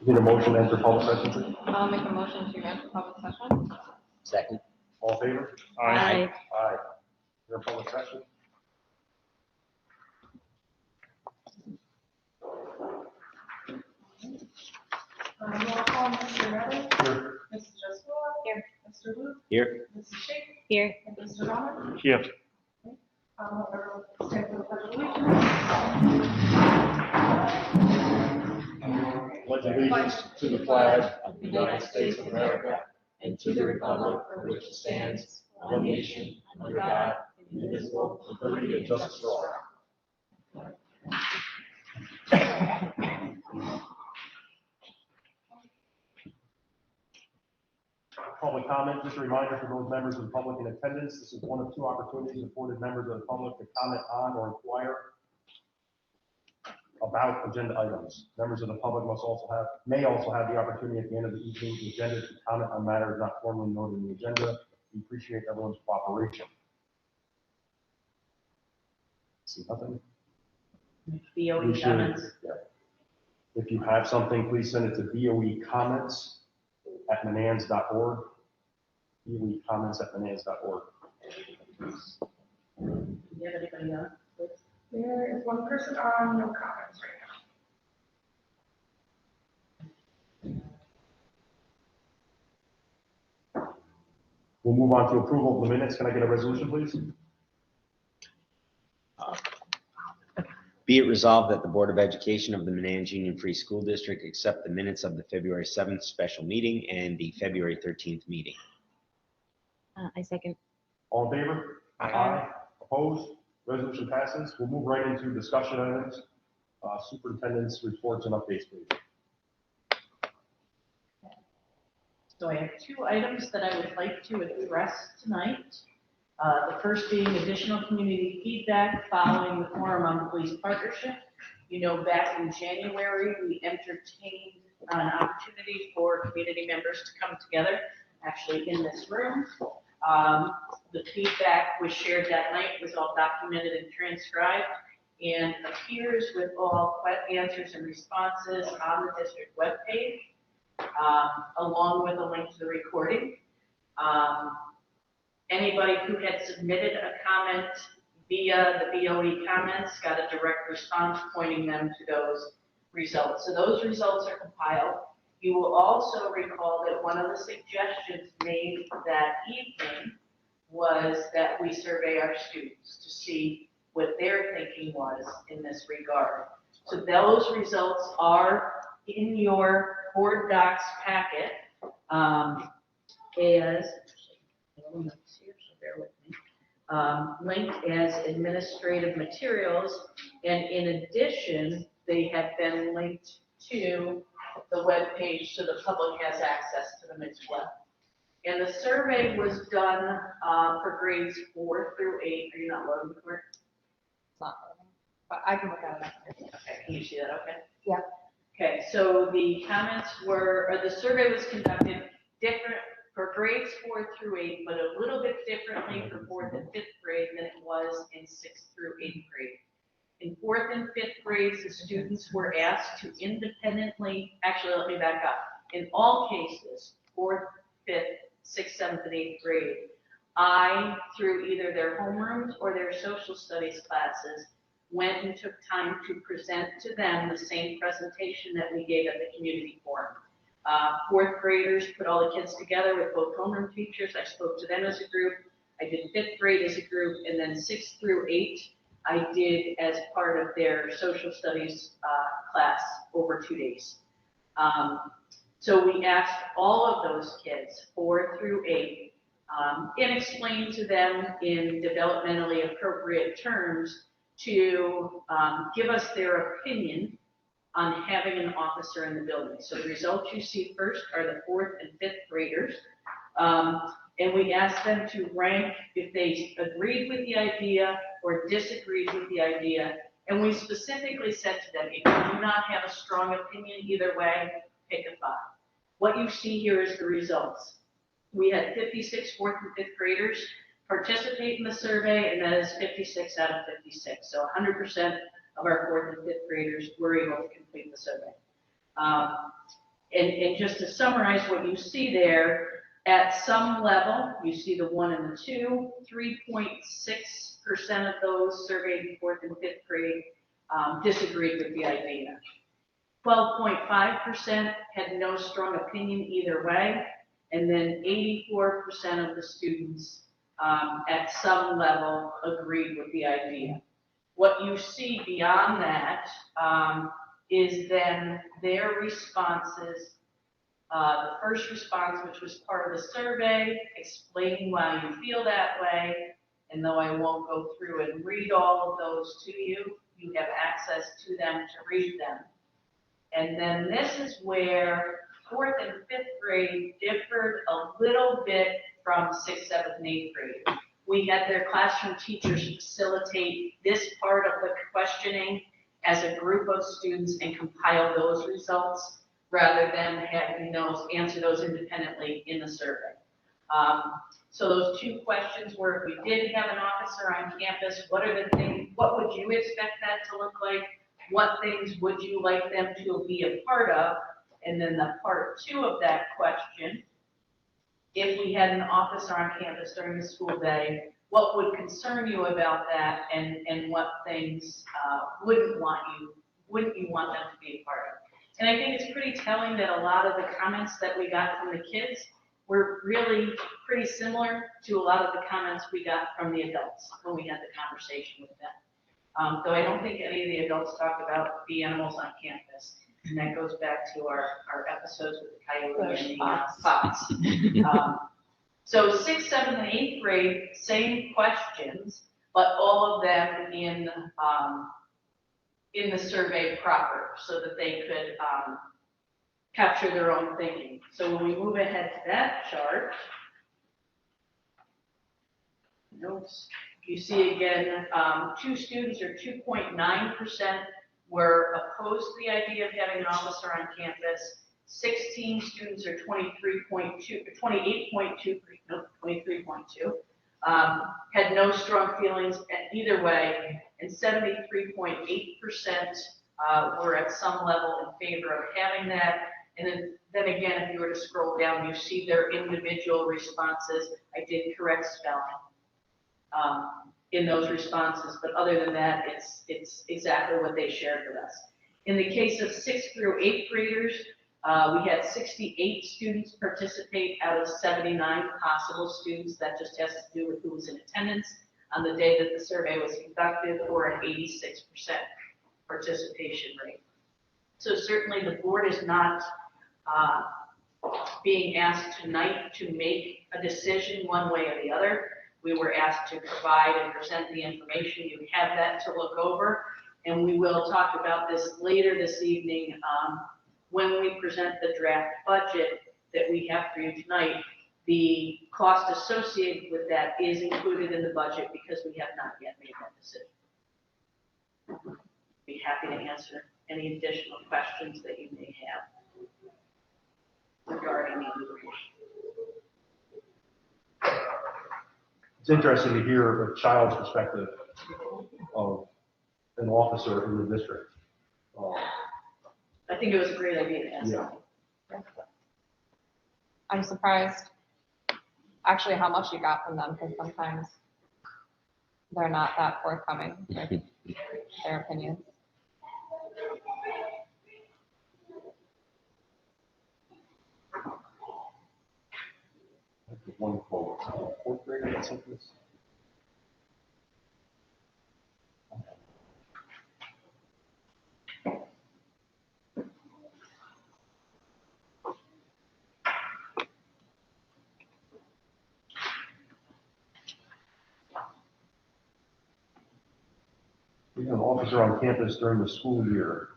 Need a motion to enter public session, please? I'll make a motion to enter public session. Second. All in favor? Aye. Aye. You're in public session? Roll call, Mr. Riley. Here. Mrs. Jessica. Here. Mr. Luke. Here. Mrs. Shake. Here. And Mr. Donner. Here. Everyone stand for the pledge of allegiance. Pledge allegiance to the flag of the United States of America and to the republic for which it stands, one nation, under God, indivisible, with liberty and justice for all. Public comment, just a reminder for those members of the public in attendance, this is one of two opportunities afforded members of the public to comment on or inquire about agenda items. Members of the public may also have the opportunity at the end of the evening agenda to comment on matters not formally noted in the agenda. We appreciate everyone's cooperation. See nothing? BOE We should- comments. yeah. If you have something, please send it to boecomments@menands.org. boecomments@menands.org. Do you have anybody on? There is one person on, no comments right now. We'll move on to approval of the minutes. Can I get a resolution, please? Be it resolved that the Board of Education of the Menands Union Free School District accept the minutes of the February 7th special meeting and the February 13th meeting. I second. All in favor? Aye. Opposed? Resolution passes. We'll move right into discussion items. Superintendent's reports and updates, please. So I have two items that I would like to address tonight. The first being additional community feedback following the Forum on Police Partnership. You know, back in January, we entertained an opportunity for community members to come together, actually in this room. The feedback was shared that night, was all documented and transcribed, and appears with all answers and responses on the district webpage, along with a link to the recording. Anybody who had submitted a comment via the BOE comments got a direct response pointing them to those results. So those results are compiled. You will also recall that one of the suggestions made that evening was that we survey our students to see what their thinking was in this regard. So those results are in your board docs packet, linked as administrative materials, and in addition, they have been linked to the web page so the public has access to them as well. And the survey was done for grades 4 through 8. Are you not loading for it? It's not, but I can look at it. Okay, can you see that okay? Yeah. Okay, so the comments were, or the survey was conducted different for grades 4 through 8, but a little bit differently for 4th and 5th grade than it was in 6th through 8th grade. In 4th and 5th grades, the students were asked to independently, actually, let me back up. In all cases, 4th, 5th, 6th, 7th, and 8th grade, I, through either their homerooms or their social studies classes, went and took time to present to them the same presentation that we gave at the community forum. 4th graders put all the kids together with both homeroom teachers. I spoke to them as a group. I did 5th grade as a group, and then 6th through 8, I did as part of their social studies class over 2 days. So we asked all of those kids, 4 through 8, and explained to them in developmentally appropriate terms to give us their opinion on having an officer in the building. So the results you see first are the 4th and 5th graders. And we asked them to rank if they agreed with the idea or disagreed with the idea. And we specifically said to them, if you do not have a strong opinion either way, pick a 5. What you see here is the results. We had 56 4th and 5th graders participate in the survey, and that is 56 out of 56. So 100% of our 4th and 5th graders were able to complete the survey. And just to summarize what you see there, at some level, you see the 1 and the 2, 3.6% of those surveyed in 4th and 5th grade disagreed with the idea. 12.5% had no strong opinion either way, and then 84% of the students at some level agreed with the idea. What you see beyond that is then their responses. The first response, which was part of the survey, explaining why you feel that way, and though I won't go through and read all of those to you, you have access to them to read them. And then this is where 4th and 5th grade differed a little bit from 6th, 7th, and 8th grade. We had their classroom teachers facilitate this part of the questioning as a group of students and compile those results rather than having those answer those independently in the survey. So those 2 questions were, if we did have an officer on campus, what are the things, what would you expect that to look like? What things would you like them to be a part of? And then the part 2 of that question, if we had an officer on campus during the school day, what would concern you about that, and what things wouldn't you want them to be a part of? And I think it's pretty telling that a lot of the comments that we got from the kids were really pretty similar to a lot of the comments we got from the adults when we had the conversation with them. Though I don't think any of the adults talked about the animals on campus. And that goes back to our episodes with the coyote and the fox. So 6th, 7th, and 8th grade, same questions, but all of them in the survey proper so that they could capture their own thinking. So when we move ahead to that chart, notes, you see again, 2 students, or 2.9%, were opposed to the idea of having an officer on campus. 16 students, or 23.2, had no strong feelings either way, and 73.8% were at some level in favor of having that. And then again, if you were to scroll down, you see their individual responses. I did correct spelling in those responses, but other than that, it's exactly what they shared with us. In the case of 6th through 8th graders, we had 68 students participate out of 79 possible students. That just has to do with who was in attendance on the day that the survey was conducted, or an 86% participation rate. So certainly the board is not being asked tonight to make a decision one way or the other. We were asked to provide and present the information. You have that to look over, and we will talk about this later this evening when we present the draft budget that we have for you tonight. The cost associated with that is included in the budget because we have not yet made that decision. Be happy to answer any additional questions that you may have regarding the information. It's interesting to hear a child's perspective of an officer in the district. I think it was a great idea to ask. Yeah. I'm surprised actually how much you got from them, because sometimes they're not that forthcoming with their opinions. One quote, 4th grade or something. You have an officer on campus during the school year.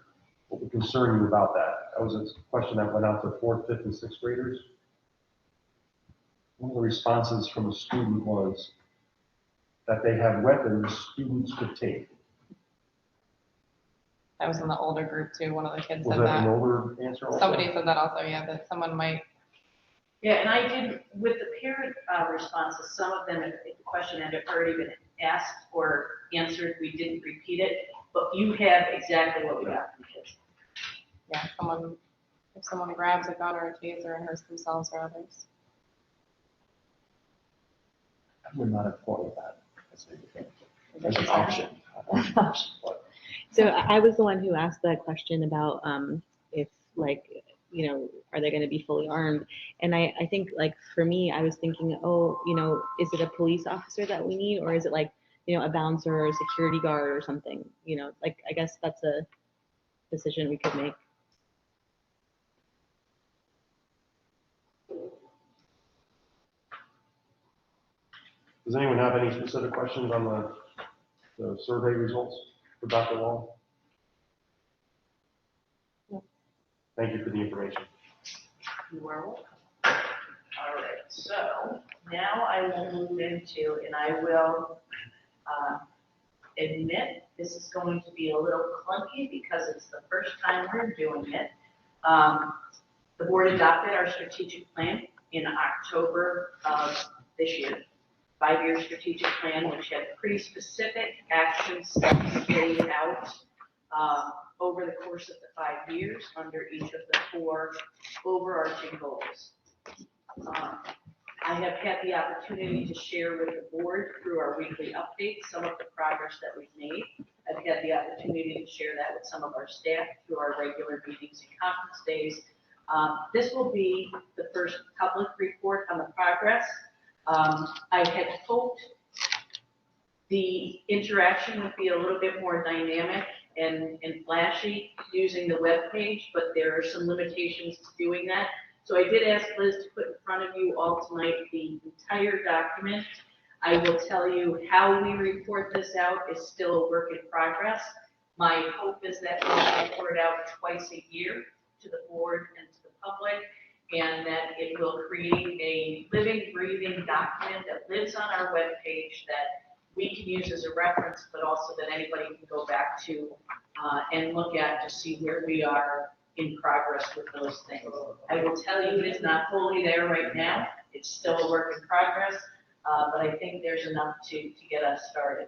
What would concern you about that? That was a question that went out to 4th, 5th, and 6th graders. One of the responses from a student was that they have weapons students could take. That was in the older group too. One of the kids Was said that an that. older answer also? Somebody said that also, yeah, that someone might. Yeah, and I did, with the parent responses, some of them, if the question had already been asked or answered, we didn't repeat it, but you have exactly what we got from the kids. Yeah, someone if someone grabs a gun or a taser and hurts themselves or others. I would not have thought of that as an option. So I was the one who asked that question about if like, you know, are they going to be fully armed? And I think like for me, I was thinking, oh, you know, is it a police officer that we need, or is it like, you know, a bouncer or a security guard or something? You know, like I guess that's a decision we could make. Does anyone have any specific questions on the survey results for Dr. Long? No. Thank you for the information. You are welcome. All right, so now I will move into, and I will admit this is going to be a little clunky because it's the first time we're doing it. The board adopted our strategic plan in October of this year. 5-year strategic plan, which had pretty specific action steps laid out over the course of the 5 years under each of the 4 overarching goals. I have had the opportunity to share with the board through our weekly updates some of the progress that we've made. I've had the opportunity to share that with some of our staff through our regular meetings and conference days. This will be the first public report on the progress. I had hoped the interaction would be a little bit more dynamic and flashy using the web page, but there are some limitations to doing that. So I did ask Liz to put in front of you all tonight the entire document. I will tell you how we report this out is still a work in progress. My hope is that we'll report out twice a year to the board and to the public, and that it will create a living, breathing document that lives on our webpage that we can use as a reference, but also that anybody can go back to and look at to see where we are in progress with those things. I will tell you it is not fully there right now. It's still a work in progress, but I think there's enough to get us started.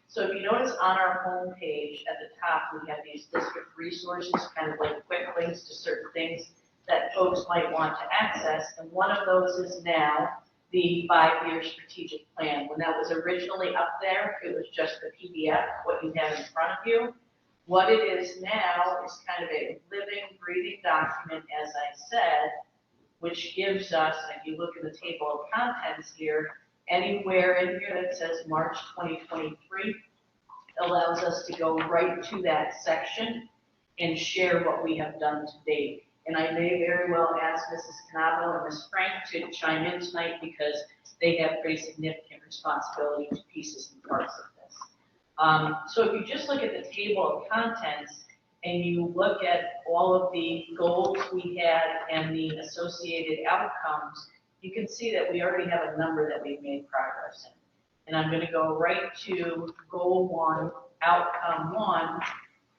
So if you notice on our home page at the top, we have these district resources, kind of like quick links to certain things that folks might want to access, and one of those is now the 5-year strategic plan. When that was originally up there, it was just the PDF, what you have in front of you. What it is now is kind of a living, breathing document, as I said, which gives us, if you look at the table of contents here, anywhere in here that says March 2023 allows us to go right to that section and share what we have done to date. And I may very well ask Mrs. Canavo and Ms. Frank to chime in tonight because they have pretty significant responsibility to pieces and parts of this. So if you just look at the table of contents and you look at all of the goals we had and the associated outcomes, you can see that we already have a number that we've made progress in. And I'm going to go right to goal 1, outcome 1.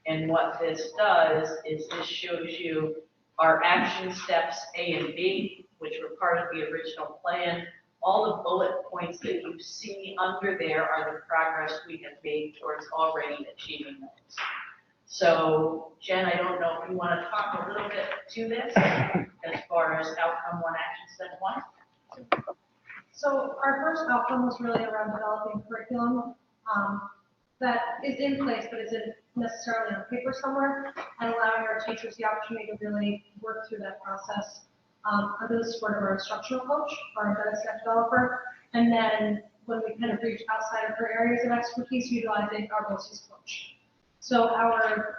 And what this does is this shows you our action steps A and B, which were part of the original plan. All the bullet points that you see under there are the progress we have made towards already achieving those. So Jen, I don't know if you want to talk a little bit to this as far as outcome 1, action step 1. So our first outcome was really around developing curriculum that is in place, but isn't necessarily on paper somewhere, and allowing our teachers the opportunity to really work through that process under the support of our instructional coach, our embedded staff developer, and then when we kind of reach outside of her areas of expertise, utilizing our BOCES coach. So our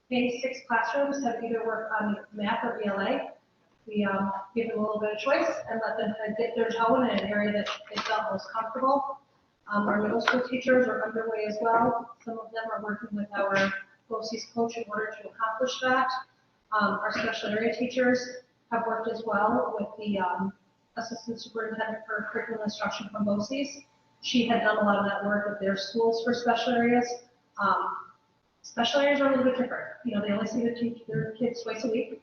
K-6 classrooms have either worked on math or ELA. We give them a little bit of choice and let them kind of dip their toe in an area that they felt most comfortable. Our middle school teachers are underway as well. Some of them are working with our BOCES coach in order to accomplish that. Our special area teachers have worked as well with the assistant superintendent for curriculum instruction from BOCES. She had done a lot of that work with their schools for special areas. Special areas are a little bit different. You know, they only see their kids twice a week.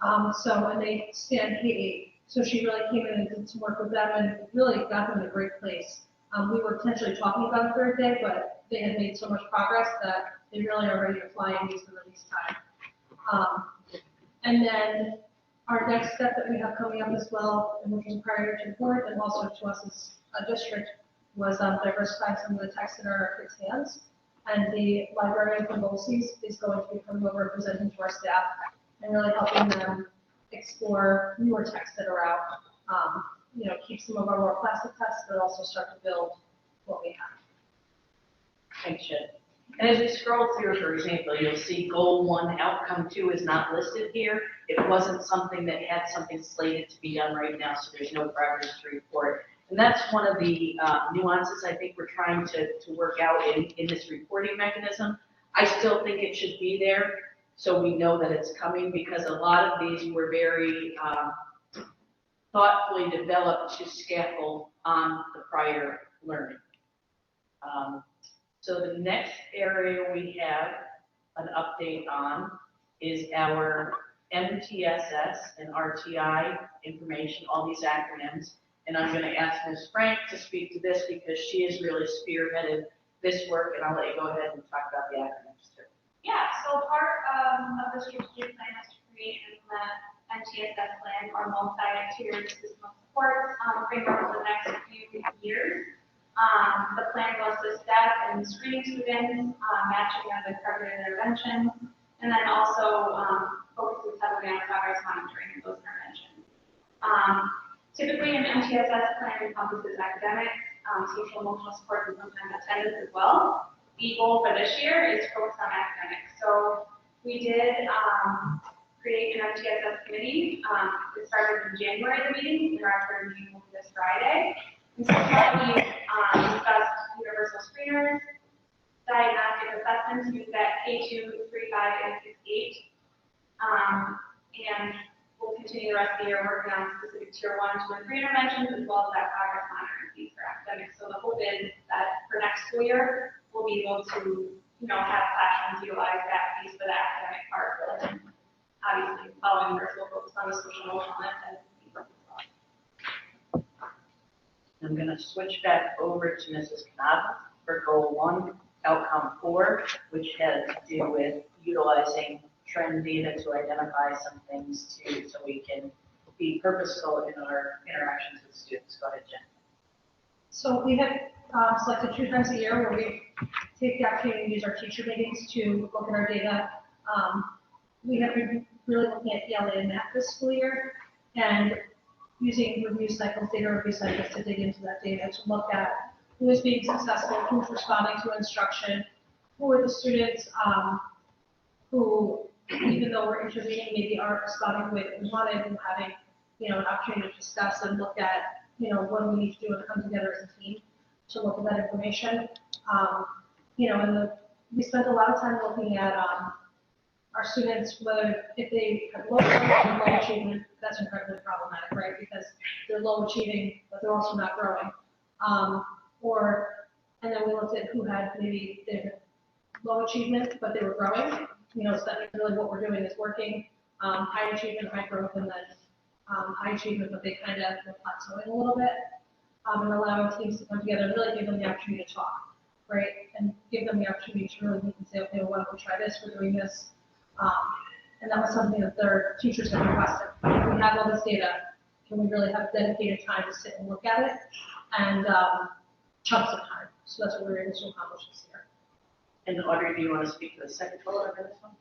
And they stand K-8. So she really came in and did some work with them and really got them in a great place. We were potentially talking about a third day, but they had made so much progress that they really are ready to fly and use the release time. And then our next step that we have coming up as well, and which is prior to the board and also to us as a district, was diversifying some of the text in our kids' hands. And the librarian from BOCES is going to be coming over and presenting to our staff and really helping them explore newer texts that are out. Keep some of our more classic texts, but also start to build what we have. Thanks, Jen. And as we scroll through, for example, you'll see goal 1, outcome 2 is not listed here. It wasn't something that had something slated to be done right now, so there's no progress to report. And that's one of the nuances I think we're trying to work out in this reporting mechanism. I still think it should be there so we know that it's coming, because a lot of these were very thoughtfully developed to scaffold on the prior learning. So the next area we have an update on is our MTSS and RTI information, all these acronyms. And I'm going to ask Ms. Frank to speak to this because she has really spearheaded this work, and I'll let you go ahead and talk about the acronyms too. Yeah, so part of the strategic plan is to create and implement MTSS plan, or multi-tiered system of support framework for the next few years. The plan was to staff and screening students, matching them with targeted interventions, and then also focuses heavily on progress monitoring of those interventions. Typically, an MTSS plan encompasses academics, social emotional support, and sometimes attendance as well. The goal for this year is to focus on academics. So we did create an MTSS committee. It started in January, the meeting, and our third meeting will be this Friday. And so we discussed universal screeners, diagnostic assessments used at K2, 3, 5, and 6, 8. And we'll continue the rest of the year working on specific tier 1, 2, and 3 interventions, as well as that progress monitoring piece for academics. So the hope is that for next school year, we'll be able to, have classrooms utilize that piece for the academic part. And obviously, following years, we'll focus on the social emotional and I'm going to switch back over to Mrs. Canava for goal 1, outcome 4, which has to do with utilizing trend data to identify some things too, so we can be purposeful in our interactions with students. Go ahead, Jen. So we have selected 2 times a year where we take the opportunity to use our teacher meetings to look at our data. We have been really looking at ELA and math this school year, and using review cycles, data review cycles, to dig into that data, to look at who is being successful, who's responding to instruction, who are the students who, even though we're intervening, maybe aren't responding the way that we wanted, and having, an opportunity to discuss and look at, what do we need to do and come together as a team to look at that information. We spent a lot of time looking at our students, whether if they have low achievement, that's incredibly problematic, right? Because they're low achieving, but they're also not growing. And then we looked at who had maybe they had low achievement, but they were growing. So that means really what we're doing is working high achievement, high growth, and then high achievement, but they kind of were plateauing a little bit, and allowing teams to come together and really give them the opportunity to talk, right? And give them the opportunity to really meet and say, okay, well, why don't we try this? We're doing this. And that was something that their teachers had requested. If we have all this data, can we really have dedicated time to sit and look at it, and chunks of time? So that's what we were able to accomplish this year. And Audrey, do you want to speak to the second bullet of this one?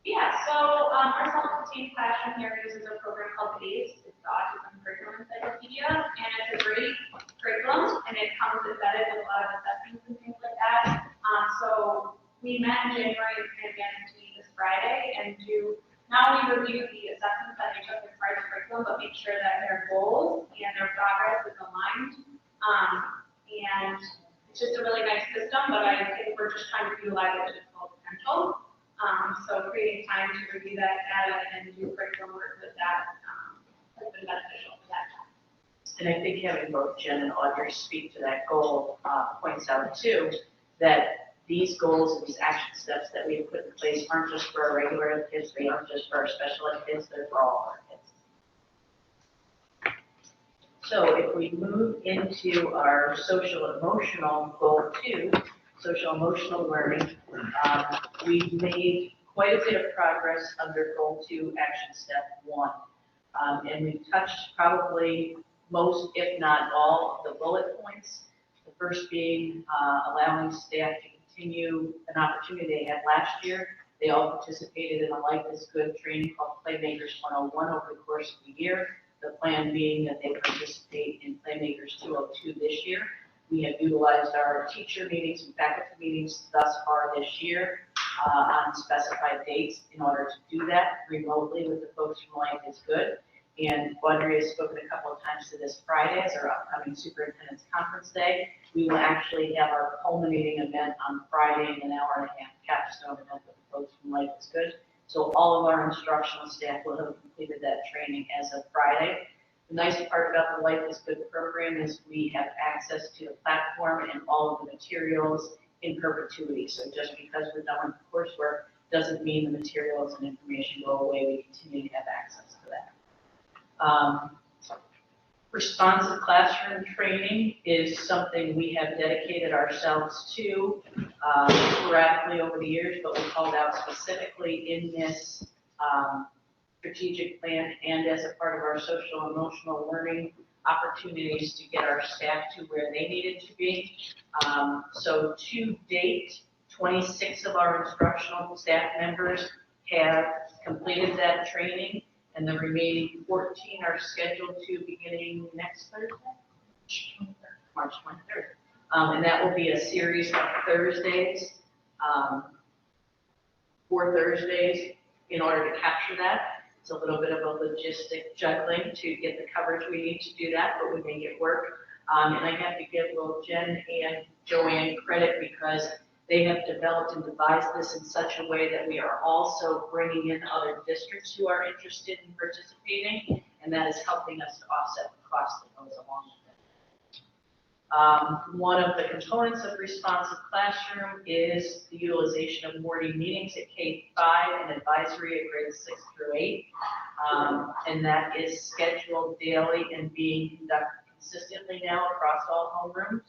Yeah, so our self-contained classroom here uses a program called ACE. It's the Autism Curriculum Encyclopedia, and it's a great curriculum, and it comes embedded with a lot of assessments and things like that. So we met in January and again to meet this Friday and do not only review the assessments that they took as part of the curriculum, but make sure that their goals and their progress is aligned. And it's just a really nice system, but I think we're just trying to utilize it to its full potential. So creating time to review that data and do curriculum work with that has been beneficial for that time. And I think having both Jen and Audrey speak to that goal points out too that these goals and these action steps that we have put in place aren't just for our regular ed kids, they aren't just for our special ed kids, they're for all our kids. So if we move into our social emotional goal 2, social emotional learning, we made quite a bit of progress under goal 2, action step 1. And we've touched probably most, if not all, of the bullet points. The first being allowing staff to continue an opportunity they had last year. They all participated in a Life is Good training called Playmakers 101 over the course of the year. The plan being that they participate in Playmakers 202 this year. We have utilized our teacher meetings and faculty meetings thus far this year on specified dates in order to do that remotely with the folks from Life is Good. And Audrey has spoken a couple of times to this Friday as our upcoming Superintendent's Conference Day. We will actually have our culminating event on Friday in an hour and a half capstone event with the folks from Life is Good. So all of our instructional staff will have completed that training as of Friday. The nice part about the Life is Good program is we have access to the platform and all of the materials in perpetuity. So just because we're done with the coursework doesn't mean the materials and information go away. We continue to have access to that. Responsive classroom training is something we have dedicated ourselves to sporadically over the years, but we called out specifically in this strategic plan and as a part of our social and emotional learning opportunities to get our staff to where they needed to be. So to date, 26 of our instructional staff members have completed that training, and the remaining 14 are scheduled to beginning next Thursday, March 23rd. And that will be a series of Thursdays, 4 Thursdays in order to capture that. It's a little bit of a logistic juggling to get the coverage we need to do that, but we make it work. And I have to give both Jen and Joanne credit because they have developed and devised this in such a way that we are also bringing in other districts who are interested in participating, and that is helping us to offset the cost that goes along with it. One of the components of responsive classroom is the utilization of morning meetings at K-5 and advisory at grades 6 through 8. And that is scheduled daily and being conducted consistently now across all homerooms.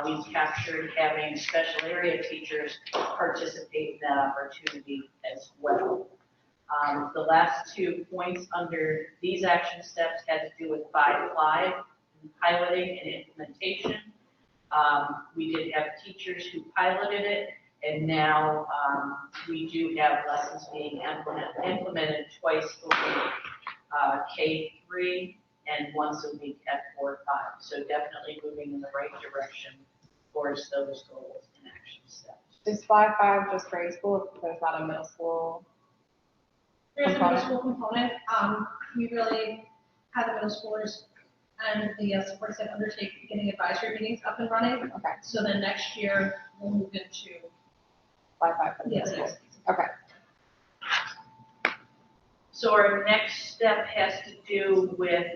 We've captured having special area teachers participate in that opportunity as well. The last 2 points under these action steps had to do with 5 Live, piloting and implementation. We did have teachers who piloted it, and now we do have lessons being implemented twice a week, K-3 and once a week at 4 or 5. So definitely moving in the right direction towards those goals and action steps. Is 5-5 just grade school? There's not a middle school? There's a middle school component. We really had the middle schoolers and the support staff undertake getting advisory meetings up and running. Okay, So then next year we'll move into 5-5 for the yes, middle next. school. Okay. So our next step has to do with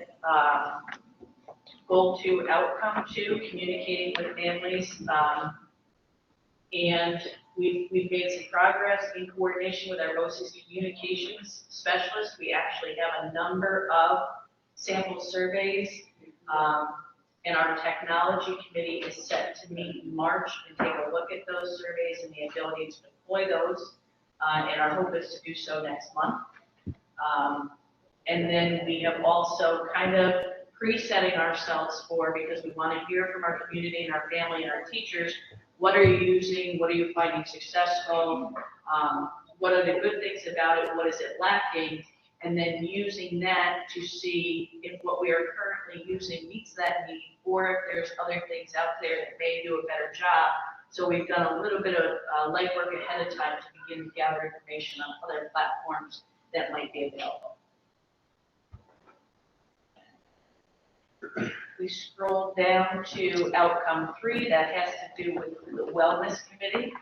goal 2, outcome 2, communicating with families. And we've made some progress in coordination with our BOCES communications specialists. We actually have a number of sample surveys. And our technology committee is set to meet in March and take a look at those surveys and the ability to deploy those. And our hope is to do so next month. And then we have also kind of pre-setting ourselves for, because we want to hear from our community and our family and our teachers, what are you using, what are you finding successful, what are the good things about it, what is it lacking, and then using that to see if what we are currently using meets that need, or if there's other things out there that may do a better job. So we've done a little bit of legwork ahead of time to begin to gather information on other platforms that might be available. We scroll down to outcome 3, that has to do with the wellness committee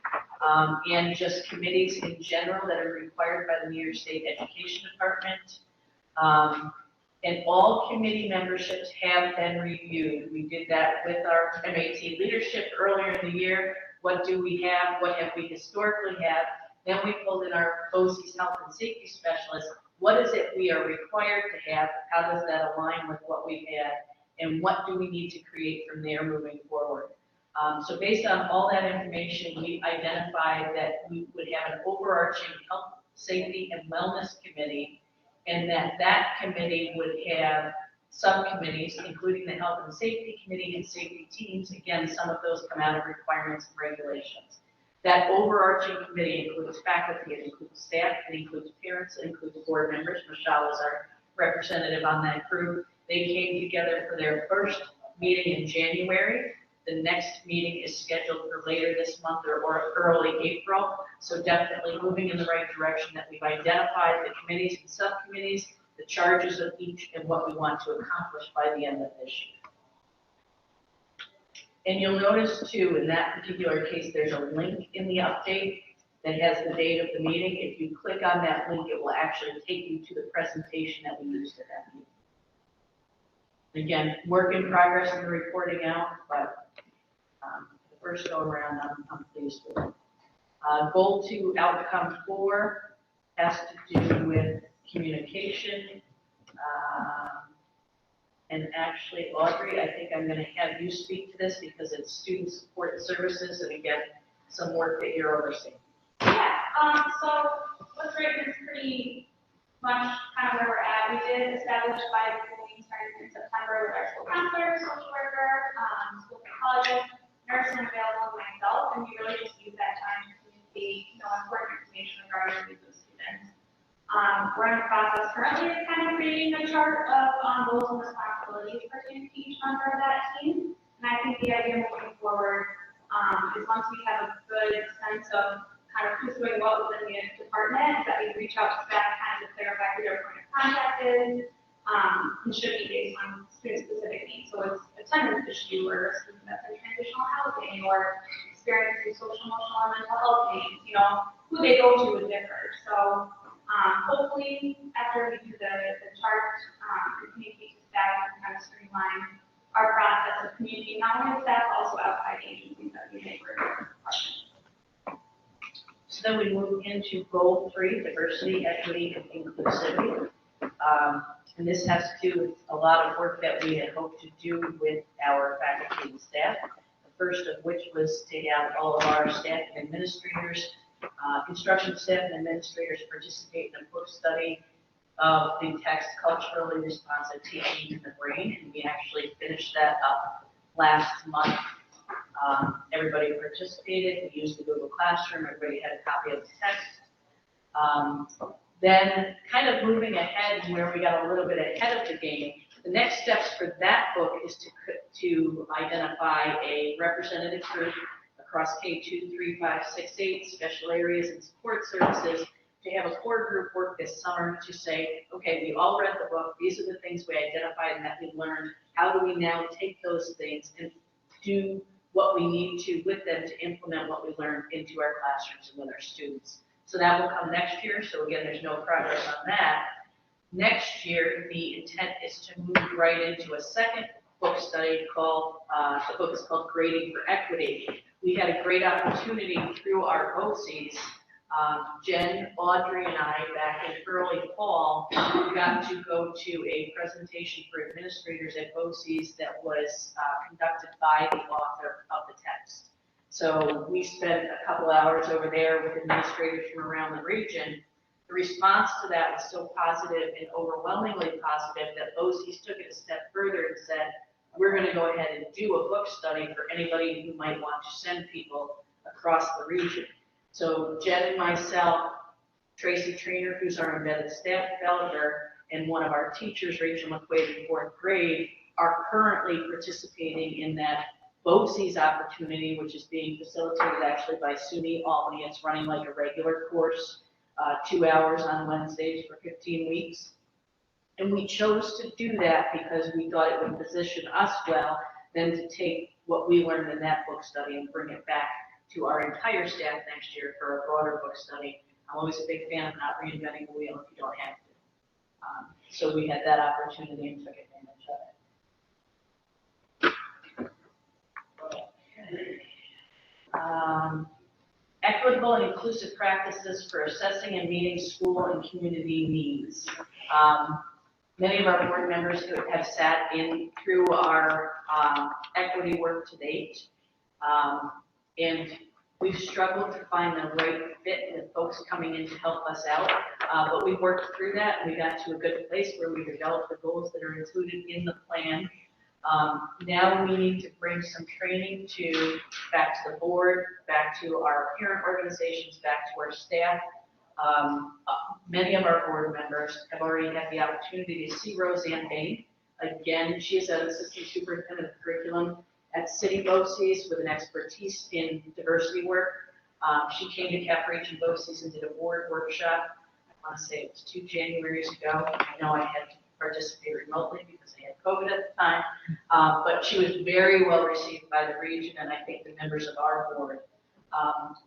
and just committees in general that are required by the New York State Education Department. And all committee memberships have been reviewed. We did that with our MAT leadership earlier in the year. What do we have? What have we historically had? Then we pulled in our BOCES health and safety specialists. What is it we are required to have? How does that align with what we've had? And what do we need to create from there moving forward? So based on all that information, we identified that we would have an overarching health, safety, and wellness committee, and that committee would have subcommittees, including the health and safety committee and safety teams. Again, some of those come out of requirements and regulations. That overarching committee includes faculty, it includes staff, it includes parents, it includes board members. Michelle is our representative on that group. They came together for their first meeting in January. The next meeting is scheduled for later this month or early April. So definitely moving in the right direction, that we've identified the committees and subcommittees, the charges of each, and what we want to accomplish by the end of this year. And you'll notice too, in that particular case, there's a link in the update that has the date of the meeting. If you click on that link, it will actually take you to the presentation that we used at that meeting. Again, work in progress in the reporting out, but the first go around, I'm pleased with it. Goal 2, outcome 4 has to do with communication. And actually, Audrey, I think I'm going to have you speak to this because it's student support services, and again, some work that you're overseeing. Yeah, so what's great is pretty much kind of where we're at. We did establish 5 meetings starting in September with our school counselor, social worker, school psychologist, nurse, and available myself, and we really just use that time to communicate, important information regarding our needs of students. We're in the process currently of kind of creating a chart of roles and responsibilities pertaining to each member of that team. And I think the idea moving forward is once we have a good sense of kind of who's doing what within the department, that we reach out to staff kind of to clarify who their point of contact is, and should be based on student-specific needs. So it's attendance issue or a student that's in transitional housing or experiencing social, emotional, and mental health needs, who they go to would differ. So hopefully, after we do the chart, and communicate to staff and kind of streamline our process of communicating not only with staff, but also outside agencies that we may work with. So then we move into goal 3, diversity, equity, and inclusivity. And this has to do with a lot of work that we had hoped to do with our faculty and staff. The first of which was to have all of our staff and administrators, instruction staff and administrators participate in a book study of the text Culturally Responsive Teaching in the Brain, and we actually finished that up last month. Everybody participated, we used the Google Classroom, everybody had a copy of the text. Then kind of moving ahead and where we got a little bit ahead of the game, the next steps for that book is to identify a representative group across K2, 3, 5, 6, 8, special areas and support services, to have a core group work this summer to say, okay, we all read the book, these are the things we identified and that we learned, how do we now take those things and do what we need to with them to implement what we learned into our classrooms and with our students. So that will come next year, so again, there's no progress on that. Next year, the intent is to move right into a second book study called, the book is called Grading for Equity. We had a great opportunity through our BOCES. Jen, Audrey, and I, back in early fall, got to go to a presentation for administrators at BOCES that was conducted by the author of the text. So we spent a couple hours over there with administrators from around the region. The response to that was so positive and overwhelmingly positive that BOCES took it a step further and said, we're going to go ahead and do a book study for anybody who might want to send people across the region. So Jen and myself, Tracy Trainer, who's our embedded staff developer, and one of our teachers, Rachel McQuaid, in 4th grade, are currently participating in that BOCES opportunity, which is being facilitated actually by SUNY Albany. It's running like a regular course, 2 hours on Wednesdays for 15 weeks. And we chose to do that because we thought it would position us well then to take what we learned in that book study and bring it back to our entire staff next year for a broader book study. I'm always a big fan of not reinventing the wheel if you don't have to. So we had that opportunity and took advantage of it. Equitable and inclusive practices for assessing and meeting school and community needs. Many of our board members have sat in through our equity work to date. And we've struggled to find the right fit with folks coming in to help us out. But we worked through that and we got to a good place where we developed the goals that are included in the plan. Now we need to bring some training back to the board, back to our parent organizations, back to our staff. Many of our board members have already had the opportunity to see Roseanne Bain. Again, she is an assistant superintendent of curriculum at City BOCES with an expertise in diversity work. She came to Cap Region BOCES and did a board workshop. I want to say it was 2 Januaries ago. I know I had to participate remotely because I had COVID at the time, but she was very well received by the region and I think the members of our board.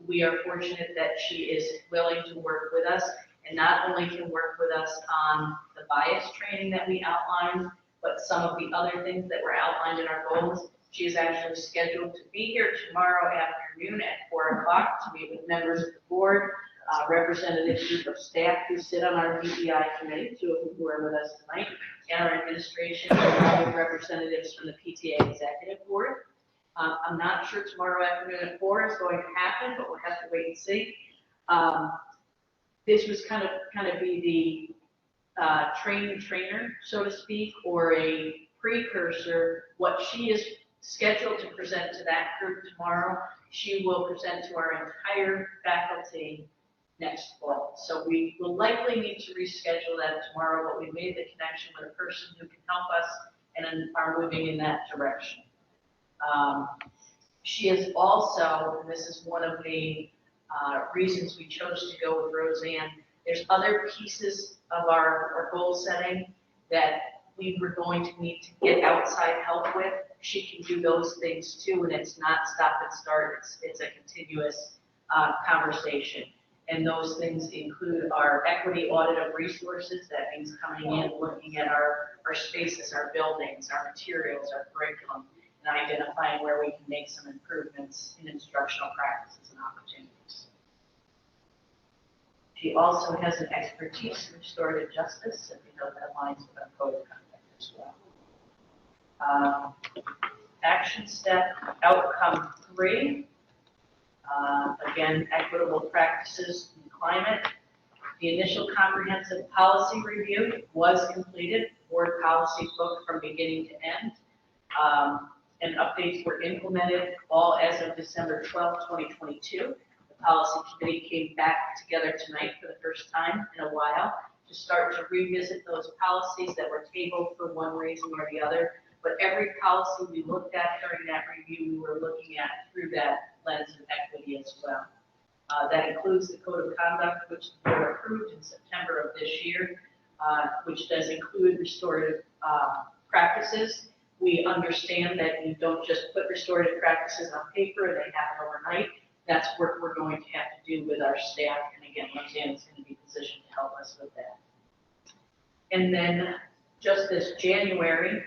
We are fortunate that she is willing to work with us and not only can work with us on the bias training that we outlined, but some of the other things that were outlined in our goals. She is actually scheduled to be here tomorrow afternoon at 4 o'clock to meet with members of the board, representative group of staff who sit on our DEI committee, 2 of who are with us tonight, and our administration, and representatives from the PTA executive board. I'm not sure tomorrow afternoon at 4 is going to happen, but we'll have to wait and see. This was kind of be the trainer, so to speak, or a precursor. What she is scheduled to present to that group tomorrow, she will present to our entire faculty next fall. So we will likely need to reschedule that tomorrow, but we made the connection with a person who can help us and are moving in that direction. She is also, and this is one of the reasons we chose to go with Roseanne, there's other pieces of our goal setting that we were going to need to get outside help with. She can do those things too, and it's not stop and start, it's a continuous conversation. And those things include our equity audit of resources. That means coming in, looking at our spaces, our buildings, our materials, our curriculum, and identifying where we can make some improvements in instructional practices and opportunities. She also has an expertise in restorative justice, and we know that aligns with our code of conduct as well. Action step, outcome 3. Again, equitable practices in climate. The initial comprehensive policy review was completed, board policy book from beginning to end, and updates were implemented all as of December 12, 2022. The policy committee came back together tonight for the first time in a while to start to revisit those policies that were tabled for one reason or the other. But every policy we looked at during that review, we were looking at through that lens of equity as well. That includes the code of conduct, which the board approved in September of this year, which does include restorative practices. We understand that you don't just put restorative practices on paper, they happen overnight. That's work we're going to have to do with our staff. And again, Roseanne is going to be positioned to help us with that. And then just this January,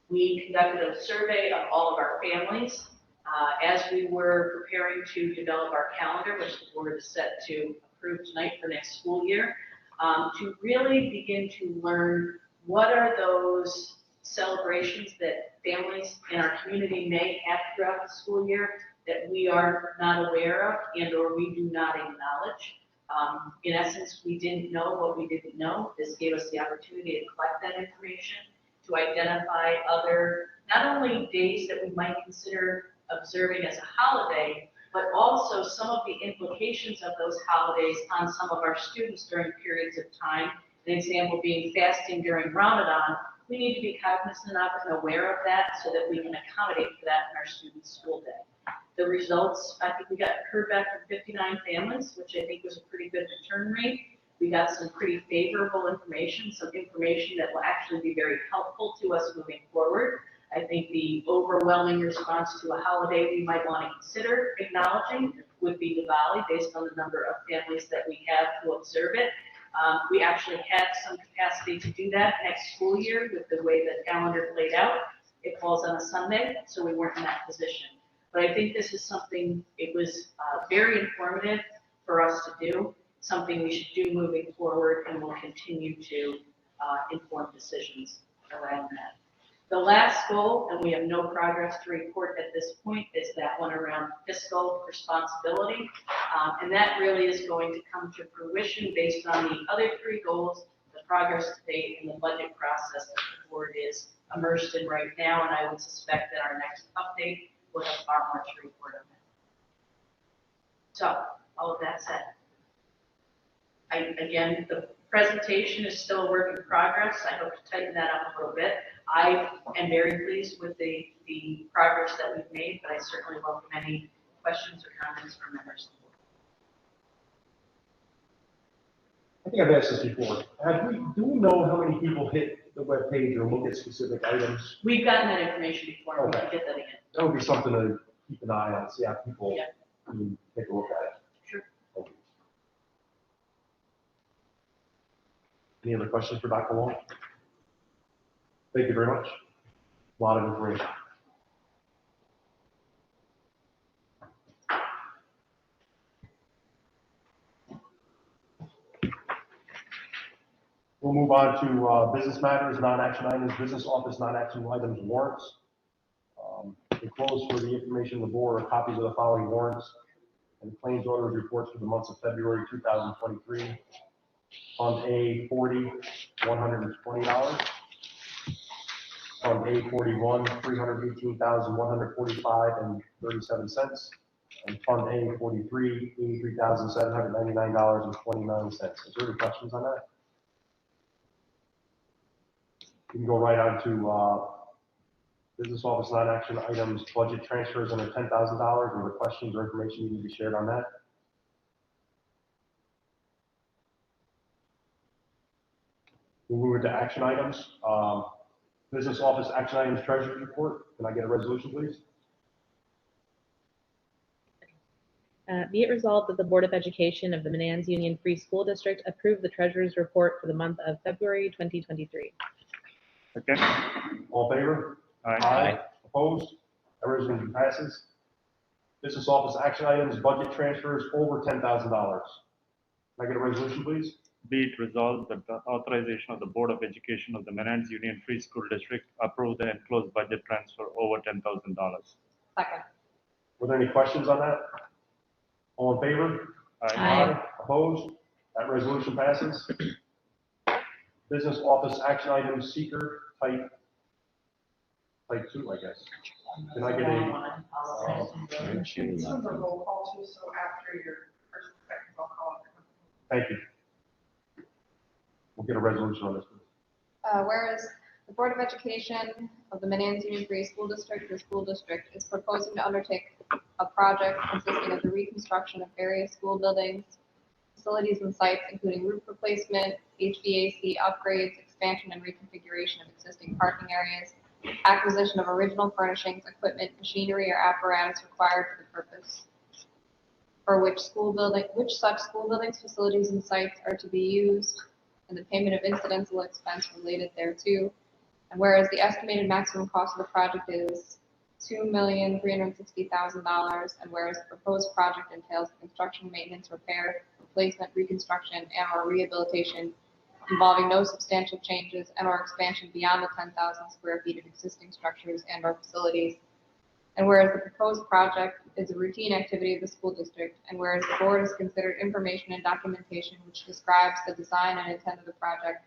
we conducted a survey of all of our families as we were preparing to develop our calendar, which the board is set to approve tonight for next school year, to really begin to learn what are those celebrations that families in our community may have throughout the school year that we are not aware of and or we do not acknowledge. In essence, we didn't know what we didn't know. This gave us the opportunity to collect that information, to identify other, not only days that we might consider observing as a holiday, but also some of the implications of those holidays on some of our students during periods of time. An example being fasting during Ramadan. We need to be cognizant of and aware of that so that we can accommodate for that in our students' school day. The results, I think we heard back from 59 families, which I think was a pretty good return rate. We got some pretty favorable information, some information that will actually be very helpful to us moving forward. I think the overwhelming response to a holiday we might want to consider acknowledging would be Diwali, based on the number of families that we have who observe it. We actually had some capacity to do that next school year with the way the calendar played out. It falls on a Sunday, so we weren't in that position. But I think this is something, it was very informative for us to do, something we should do moving forward, and we'll continue to inform decisions around that. The last goal, and we have no progress to report at this point, is that one around fiscal responsibility. And that really is going to come to fruition based on the other three goals, the progress to date, and the budget process that the board is immersed in right now. And I would suspect that our next update will have far more to report on that. So, all of that said, again, the presentation is still a work in progress. I hope to tighten that up a little bit. I am very pleased with the progress that we've made, but I certainly welcome any questions or comments from members of the board. I think I've asked this before. Do we know how many people hit the webpage or look at specific items? We've gotten that information before, and we can get that again. That would be something to keep an eye on, see how people Yeah. can take a look at it. Sure. Thank you. Any other questions for Dr. Long? Thank you very much. A lot of information. We'll move on to business matters, non-action items, business office, non-action items, warrants. Enclosed for the information of the board are copies of the following warrants and claims orders reports for the months of February 2023. Fund A 40, $120. Fund A 41, $318,145.37. And Fund A 43, $83,799.29. Is there any questions on that? You can go right on to business office non-action items, budget transfers under $10,000. Are there questions or information you need to be shared on that? We'll move into action items. Business office action items treasury report. Can I get a resolution, please? Be it resolved that the Board of Education of the Menands Union Free School District approve the treasurer's report for the month of February 2023. Okay. All in favor? Aye. Opposed? That resolution passes. Business office action items, budget transfers over $10,000. Can I get a resolution, please? Be it resolved that the authorization of the Board of Education of the Menands Union Free School District approve the enclosed budget transfer over $10,000. Second. Were there any questions on that? All in favor? Aye. Opposed? That resolution passes. Business office action items, seeker type 2, I guess. Can I get a, She left. Some of the roll call too, so after your first and second roll call. thank you. We'll get a resolution on this. Whereas the Board of Education of the Menands Union Free School District, the school district, is proposing to undertake a project consisting of the reconstruction of various school buildings, facilities and sites, including roof replacement, HVAC upgrades, expansion and reconfiguration of existing parking areas, acquisition of original furnishings, equipment, machinery, or apparatus required for the purpose for which such school buildings, facilities, and sites are to be used, and the payment of incidental expense related thereto. And whereas the estimated maximum cost of the project is $2,360,000, and whereas the proposed project entails construction, maintenance, repair, replacement, reconstruction, and/or rehabilitation involving no substantial changes and/or expansion beyond the 10,000 square feet of existing structures and/or facilities. And whereas the proposed project is a routine activity of the school district, and whereas the board has considered information and documentation which describes the design and intent of the project,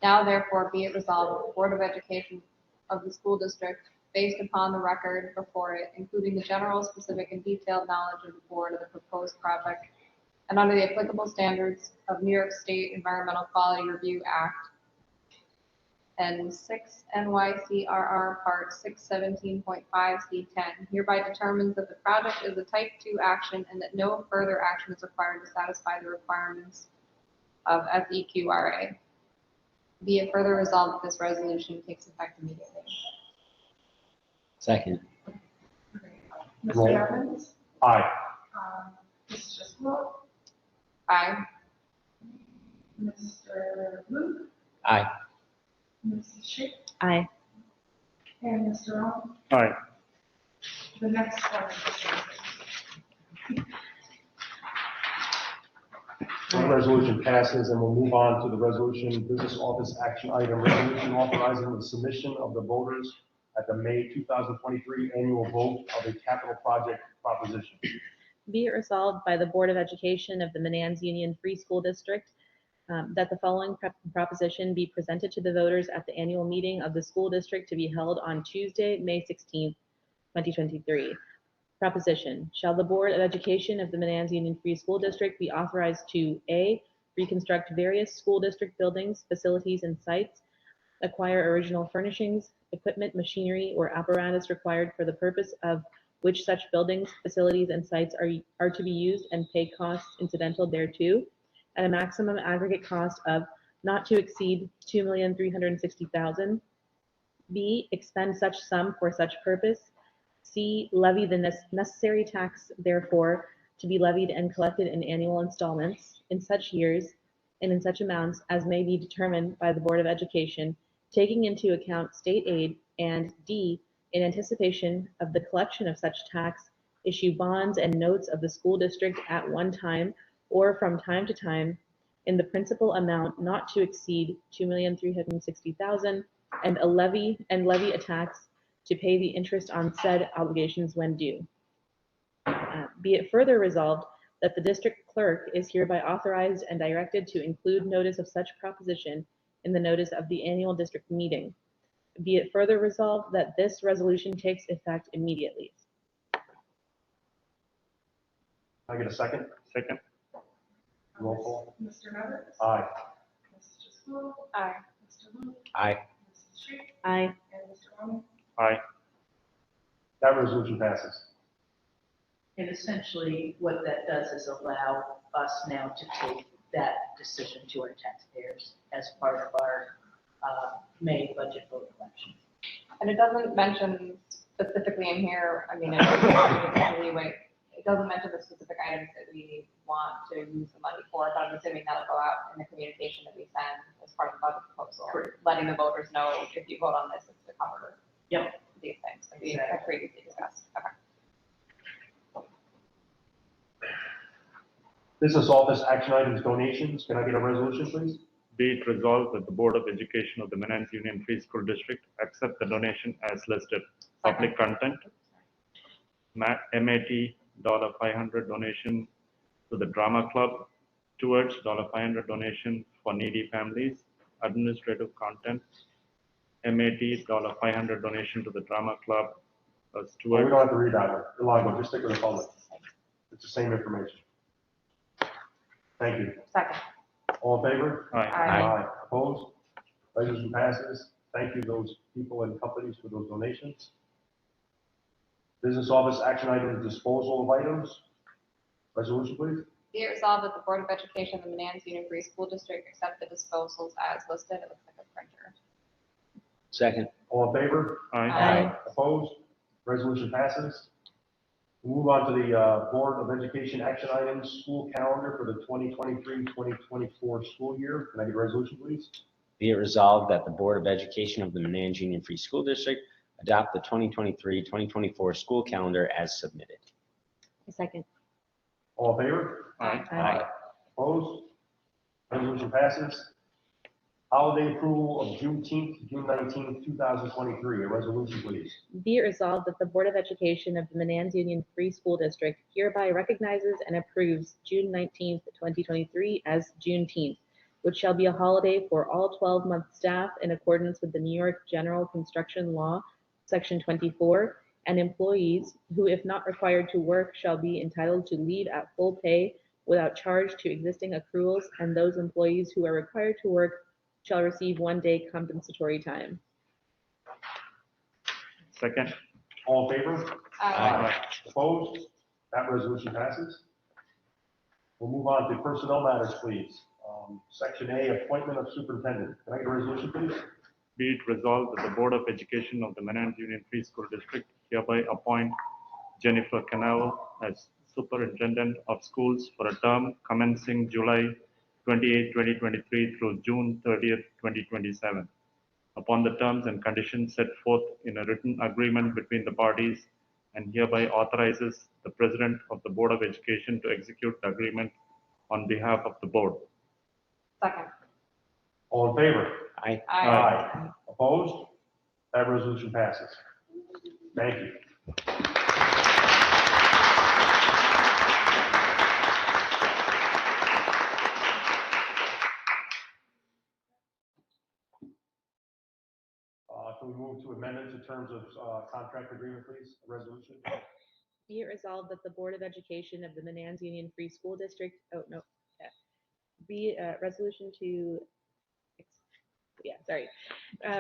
now therefore be it resolved that the Board of Education of the school district, based upon the record before it, including the general, specific, and detailed knowledge of the board of the proposed project, and under the applicable standards of New York State Environmental Quality Review Act and 6 NYCRR Part 617.5 C10, hereby determines that the project is a type 2 action and that no further action is required to satisfy the requirements of FEQRA. Be it further resolved that this resolution takes effect immediately. Second. Roll. Mr. Evans? Aye. Mrs. Driscoll? Aye. Mr. Luke? Aye. Mrs. Schick? Aye. And Mr. Rowe? Aye. The next one is The resolution passes, and we'll move on to the resolution, business office action item, resolution authorizing the submission of the voters at the May 2023 annual vote of a capital project proposition. Be it resolved by the Board of Education of the Menands Union Free School District that the following proposition be presented to the voters at the annual meeting of the school district to be held on Tuesday, May 16th, 2023. Proposition: shall the Board of Education of the Menands Union Free School District be authorized to A, reconstruct various school district buildings, facilities, and sites, acquire original furnishings, equipment, machinery, or apparatus required for the purpose of which such buildings, facilities, and sites are to be used, and pay costs incidental thereto at a maximum aggregate cost of not to exceed $2,360,000. B, expend such sum for such purpose. C, levy the necessary tax therefore to be levied and collected in annual installments in such years and in such amounts as may be determined by the Board of Education, taking into account state aid. And D, in anticipation of the collection of such tax, issue bonds and notes of the school district at one time or from time to time in the principal amount not to exceed $2,360,000, and levy a tax to pay the interest on said obligations when due. Be it further resolved that the district clerk is hereby authorized and directed to include notice of such proposition in the notice of the annual district meeting. Be it further resolved that this resolution takes effect immediately. Can I get a second? Second. Roll call. Mr. Neville? Aye. Mrs. School? Aye. Mr. Luke? Aye. Mrs. Street? Aye. And Mr. Ryan? Aye. That resolution passes. And essentially, what that does is allow us now to take that decision to our taxpayers as part of our May budget vote election. And it doesn't mention specifically in here, I mean, it doesn't mention the specific items that we want to use the money for, but I'm assuming that'll go out in the communication that we send as part of the budget proposal. Correct. Letting the voters know if you vote on this, it's to cover Yep. these things that we have previously discussed. Okay. Business office action items donations. Can I get a resolution, please? Be it resolved that the Board of Education of the Menands Union Free School District accept the donation as listed. Public content, MAT $500 donation to the drama club, towards $500 donation for needy families. Administrative content, MAT $500 donation to the drama club, We towards. don't have to read that one. Yolanda, just stick with the public. It's the same information. Thank you. Second. All in favor? Aye. Aye. Opposed? Resolution passes. Thank you, those people and companies, for those donations. Business office action items, disposal of items. Resolution, please. Be it resolved that the Board of Education of the Menands Union Free School District accept the disposals as listed. It looks like a printer. Second. All in favor? Aye. Opposed? Resolution passes. We'll move on to the Board of Education action items, school calendar for the 2023-2024 school year. Can I get a resolution, please? Be it resolved that the Board of Education of the Menands Union Free School District adopt the 2023-2024 school calendar as submitted. Second. All in favor? Aye. Opposed? Resolution passes. Holiday approval of Juneteenth, June 19th, 2023. A resolution, please. Be it resolved that the Board of Education of the Menands Union Free School District hereby recognizes and approves June 19th, 2023 as Juneteenth, which shall be a holiday for all 12-month staff in accordance with the New York General Construction Law, Section 24, and employees who, if not required to work, shall be entitled to leave at full pay without charge to existing accruals, and those employees who are required to work shall receive 1 day compensatory time. Second. All in favor? Aye. Opposed? That resolution passes. We'll move on to personnel matters, please. Section A, appointment of superintendent. Can I get a resolution, please? Be it resolved that the Board of Education of the Menands Union Free School District hereby appoint Jennifer Canal as Superintendent of Schools for a term commencing July 28, 2023 through June 30th, 2027. Upon the terms and conditions set forth in a written agreement between the parties, and hereby authorizes the President of the Board of Education to execute the agreement on behalf of the board. Second. All in favor? Aye. Aye. Opposed? That resolution passes. Thank you. Can we move to amendment to terms of contract agreement, please? A resolution? Be it resolved that the Board of Education of the Menands Union Free School District, resolution to,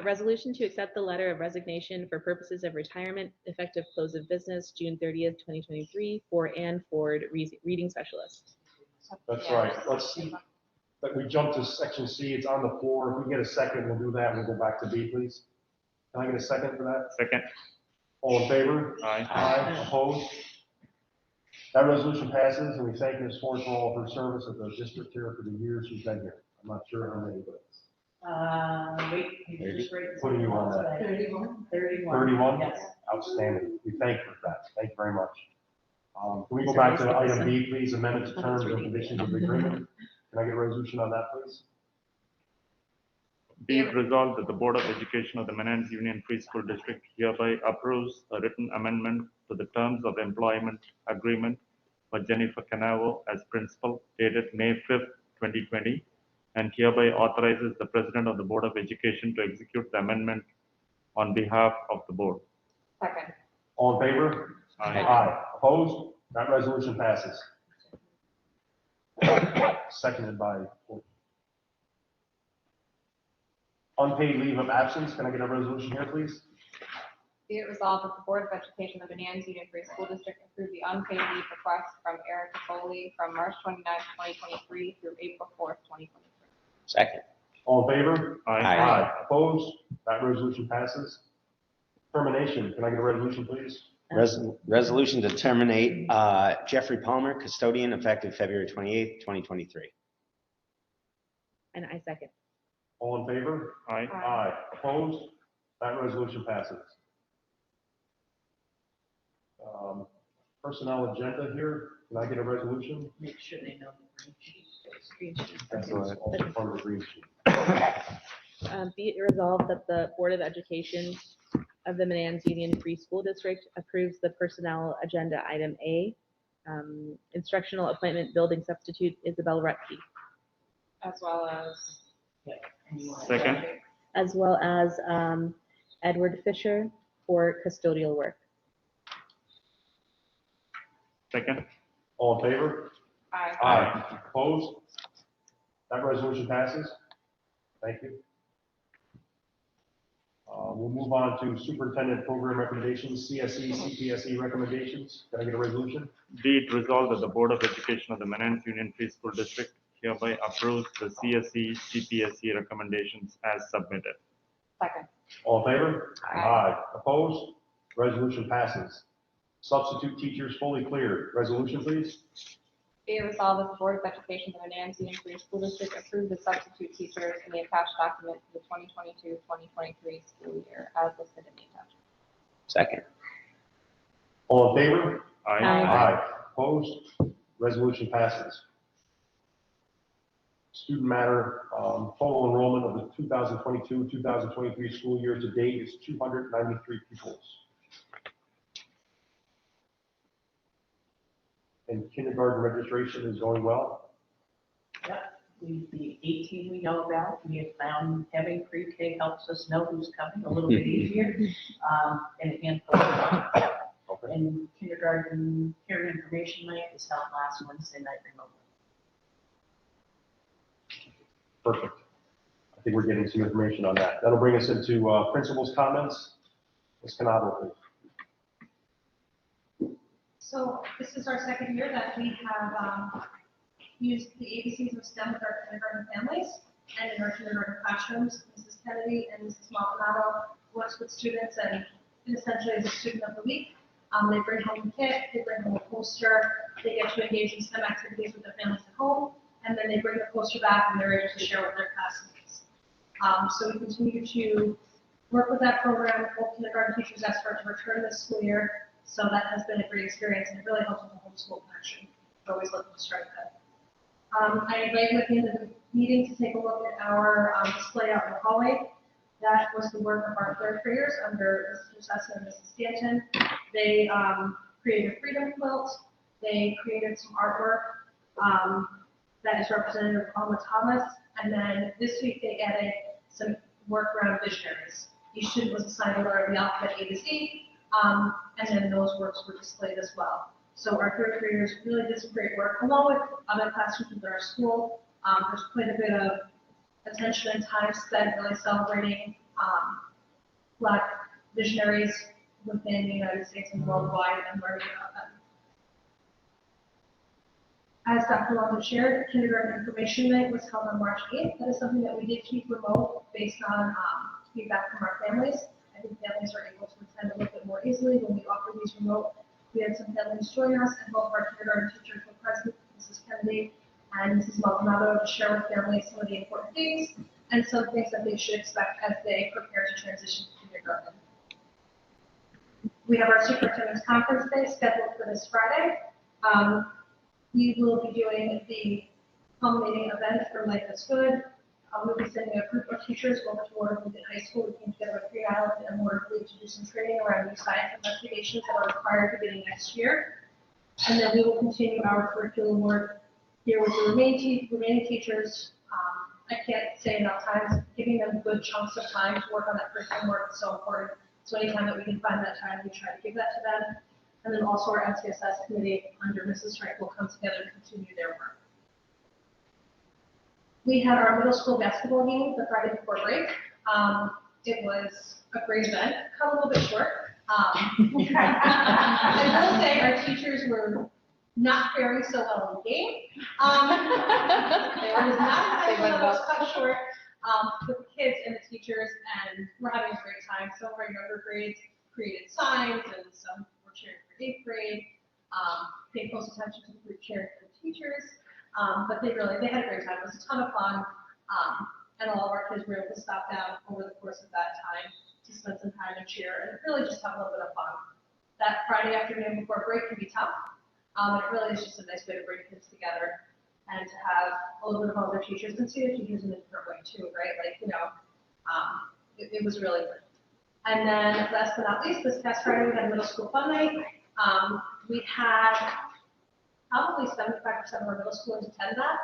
resolution to accept the letter of resignation for purposes of retirement, effective close of business, June 30th, 2023, for Ann Ford, reading specialist. That's right. Let's see. But we jump to section C. It's on the floor. If we get a second, we'll do that. We'll go back to B, please. Can I get a second for that? Second. All in favor? Aye. Aye. Opposed? That resolution passes, and we thank Ms. Ford for all of her service at the district here for the years she's been here. I'm not sure how many, but putting you on that. 31. 31? Yes. Outstanding. We thank you for that. Thank you very much. Can we go back to item B, please? Amendment to terms and conditions of the agreement. Can I get a resolution on that, please? Be it resolved that the Board of Education of the Menands Union Free School District hereby approves a written amendment to the terms of employment agreement for Jennifer Canavo as principal dated May 5th, 2020, and hereby authorizes the President of the Board of Education to execute the amendment on behalf of the board. Second. All in favor? Aye. Aye. Opposed? That resolution passes. Seconded by unpaid leave of absence. Can I get a resolution here, please? Be it resolved that the Board of Education of the Menands Union Free School District approve the unpaid leave request from Erica Foley from March 29th, 2023 through April 4th, 2023. Second. All in favor? Aye. Opposed? That resolution passes. Termination. Can I get a resolution, please? Resolution to terminate Jeffrey Palmer, custodian, effective February 28th, 2023. And I second. All in favor? Aye. Aye. Opposed? That resolution passes. Personnel agenda here. Can I get a resolution? Make sure they know the green sheet. That's also part of the green sheet. Be it resolved that the Board of Education of the Menands Union Free School District approves the personnel agenda item A, instructional appointment building substitute Isabel Rutke, As well as. Second. as well as Edward Fisher for custodial work. Second. All in favor? Aye. Aye. Opposed? That resolution passes. Thank you. We'll move on to superintendent program recommendations, CSE, CPSE recommendations. Can I get a resolution? Be it resolved that the Board of Education of the Menands Union Free School District hereby approves the CSE, CPSE recommendations as submitted. Second. All in favor? Aye. Opposed? Resolution passes. Substitute teachers fully cleared. Resolution, please. Be it resolved that the Board of Education of the Menands Union Free School District approve the substitute teachers in the attached document for the 2022-2023 school year as listed in the attachment. Second. All in favor? Aye. Opposed? Resolution passes. Student matter, total enrollment of the 2022-2023 school year to date is 293 pupils. And kindergarten registration is going well. The 18 we know about, we have found having pre-K helps us know who's coming a little bit easier. And a handful of and kindergarten parent information night is held last Wednesday night remotely. Perfect. I think we're getting some information on that. That'll bring us into principal's comments. Ms. Canavo, please. So this is our second year that we have used the ABCs of STEM with our kindergarten families and in our kindergarten classrooms. Mrs. Kennedy and Mrs. Maldonado works with students and essentially is a student of the week. They bring home a kit, they bring home a poster, they get to engage in STEM activities with their families at home, and then they bring the poster back and they're able to share with their classmates. So we continue to work with that program. Both kindergarten teachers asked for it to return this school year. So that has been a great experience, and it really helps with the homeschool passion. We're always looking to strike that. I invite you at the end of the meeting to take a look at our display out in the hallway. That was the work of our third graders under Mr. Sessa and Mrs. Stanton. They created a freedom quilt. They created some artwork that is representative of Alma Thomas. And then this week they added some work around visionaries. Each student was assigned a letter of the alphabet A to Z, and then those works were displayed as well. So our third graders really did some great work, along with other classrooms in our school. There's quite a bit of attention and time spent really celebrating Black visionaries within the United States and worldwide and learning about them. As Dr. Walden shared, Kindergarten Information Night was held on March 8th. That is something that we did keep remote based on feedback from our families. I think families are able to attend a little bit more easily when we offer these remote. We had some families join us, and both of our kindergarten teachers were present, Mrs. Kennedy and Mrs. Maldonado, to share with families some of the important things and some things that they should expect as they prepare to transition to kindergarten. We have our superintendent's conference day scheduled for this Friday. We will be doing the culminating event for Life is Good. We'll be sending a group of teachers over to Waterloo High School. We came together with Green Island and Waterloo to do some training around new science investigations that are required beginning next year. And then we will continue our curriculum work here with the remaining teachers. I can't say enough times, giving them good chunks of time to work on that curriculum work is so important. So anytime that we can find that time, we try to give that to them. And then also our MTSS committee under Mrs. Strike will come together and continue their work. We had our middle school basketball game the Friday before break. It was a great event, cut a little bit short. I will say our teachers were not faring so well in the game. They were not as well as cut short with the kids and the teachers, and we're having a great time. Some of our younger grades created signs, and some were cheering for 8th grade. Pay close attention to the group cheering for the teachers. But they had a great time. It was a ton of fun. And all of our kids were able to stop down over the course of that time to spend some time and cheer and really just have a little bit of fun. That Friday afternoon before break can be tough. It really is just a nice way to bring kids together and to have a little bit of other teachers and see the teachers in a different way too, right? Like, it was really good. And then last but not least, this past Friday, we had a middle school fun night. We had probably 75% of our middle schoolers attend that.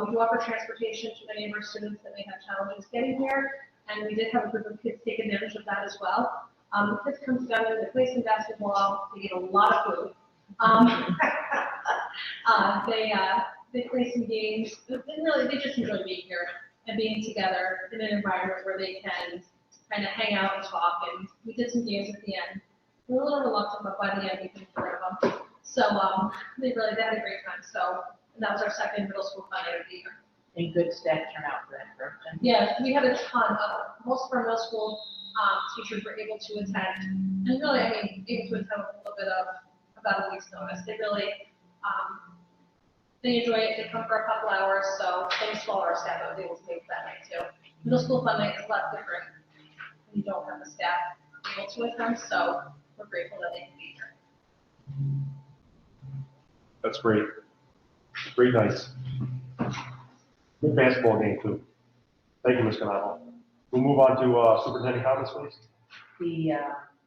We do offer transportation to many of our students that may have challenges getting here, and we did have a group of kids take advantage of that as well. The kids come together, they play some basketball, they get a lot of food. They play some games, and really, they just enjoy being here and being together in an environment where they can kind of hang out and talk, and we did some games at the end. We were a little reluctant, but by the end, we finished rid of them. So they had a great time. So that was our second middle school fun night of the year. And good staff turnout for that, correct? Yeah, we had a ton of, most of our middle school teachers were able to attend. And really, able to attend with a little bit of about a week's notice. They really, they enjoy it. They come for a couple hours. So thanks to all our staff that was able to make that night too. Middle school fun night is a lot different when you don't have the staff able to attend. So we're grateful that they can be here. That's great. Great nights. Good basketball game too. Thank you, Ms. Canavo. We'll move on to superintendent comments, please.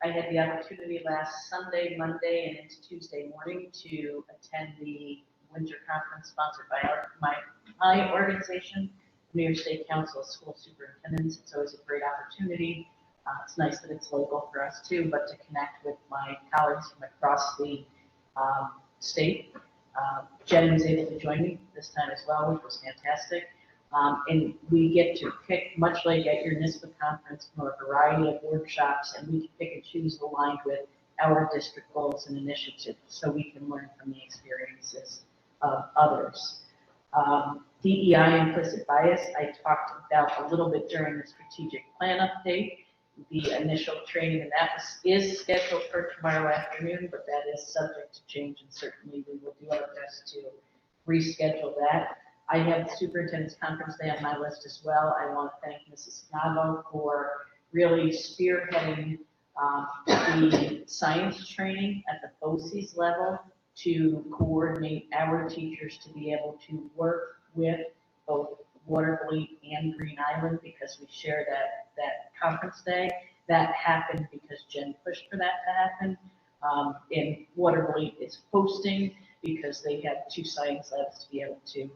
I had the opportunity last Sunday, Monday, and into Tuesday morning to attend the winter conference sponsored by my organization, New York State Council of School Superintendents. It's always a great opportunity. It's nice that it's local for us too, but to connect with my colleagues from across the state. Jen was able to join me this time as well, which was fantastic. And we get to pick, much like at your NISBA conference, from a variety of workshops, and we can pick and choose aligned with our district goals and initiatives, so we can learn from the experiences of others. DEI implicit bias, I talked about a little bit during the strategic plan update. The initial training, and that is scheduled for tomorrow afternoon, but that is subject to change, and certainly we will do our best to reschedule that. I have the superintendent's conference day on my list as well. I want to thank Mrs. Scavo for really spearheading the science training at the BOCES level to coordinate our teachers to be able to work with both Waterloo and Green Island, because we share that conference day. That happened because Jen pushed for that to happen. And Waterloo is hosting because they have 2 science labs to be able to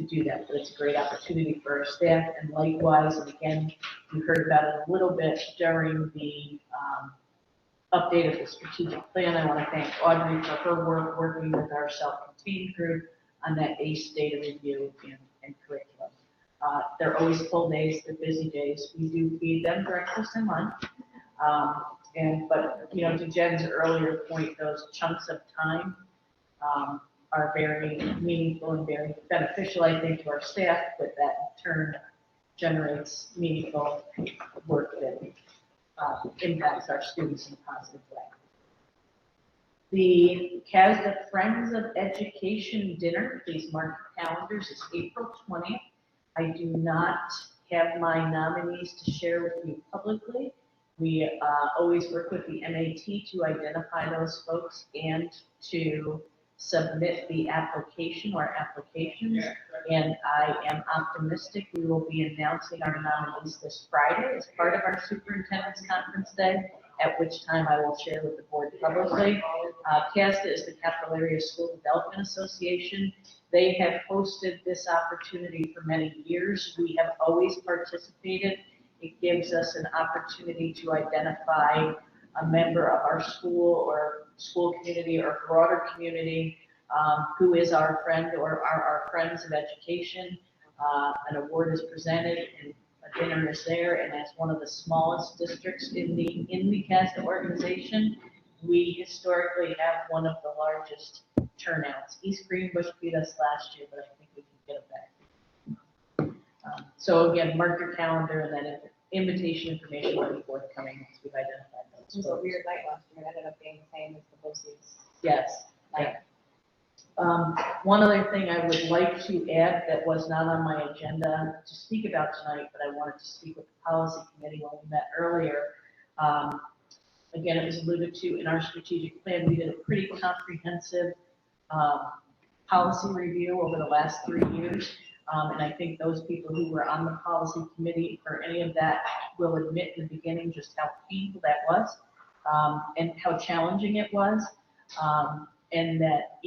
do that. But it's a great opportunity for our staff, and likewise, and again, you heard about it a little bit during the update of the strategic plan. I want to thank Audrey for her work working with our self-contained group on that ACE data review and curriculum. They're always full days, they're busy days. We do feed them breakfast and lunch. But to Jen's earlier point, those chunks of time are very meaningful and very beneficial, I think, to our staff, but that in turn generates meaningful work that impacts our students in a positive way. The CASDA Friends of Education Dinner, please mark your calendars, is April 20th. I do not have my nominees to share with you publicly. We always work with the MAT to identify those folks and to submit the application or applications. And I am optimistic we will be announcing our nominees this Friday as part of our superintendent's conference day, at which time I will share with the board publicly. CASDA is the Capital Area School Development Association. They have hosted this opportunity for many years. We have always participated. It gives us an opportunity to identify a member of our school or school community or broader community who is our friend or are our friends of education. An award is presented and a dinner is there, and as one of the smallest districts in the CASDA organization, we historically have one of the largest turnouts. East Greenbush beat us last year, but I think we can get it back. So again, mark your calendar, and then invitation information will be forthcoming once we've identified those. It was a weird night last year. It ended up being the same as the BOCES Yes. night. One other thing I would like to add that was not on my agenda to speak about tonight, but I wanted to speak with the policy committee when we met earlier. Again, it was alluded to in our strategic plan. We did a pretty comprehensive policy review over the last 3 years. And I think those people who were on the policy committee for any of that will admit in the beginning just how painful that was and how challenging it was. And that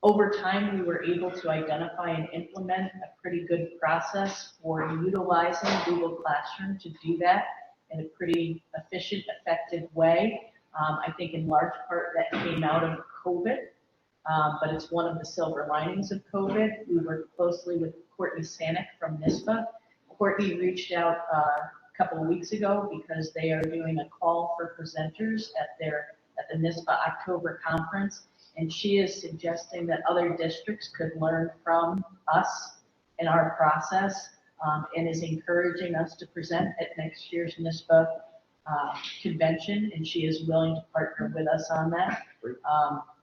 over time, we were able to identify and implement a pretty good process for utilizing Google Classroom to do that in a pretty efficient, effective way. I think in large part that came out of COVID. But it's one of the silver linings of COVID. We worked closely with Courtney Sanick from NISBA. Courtney reached out a couple of weeks ago because they are doing a call for presenters at the NISBA October conference, and she is suggesting that other districts could learn from us in our process, and is encouraging us to present at next year's NISBA convention, and she is willing to partner with us on that.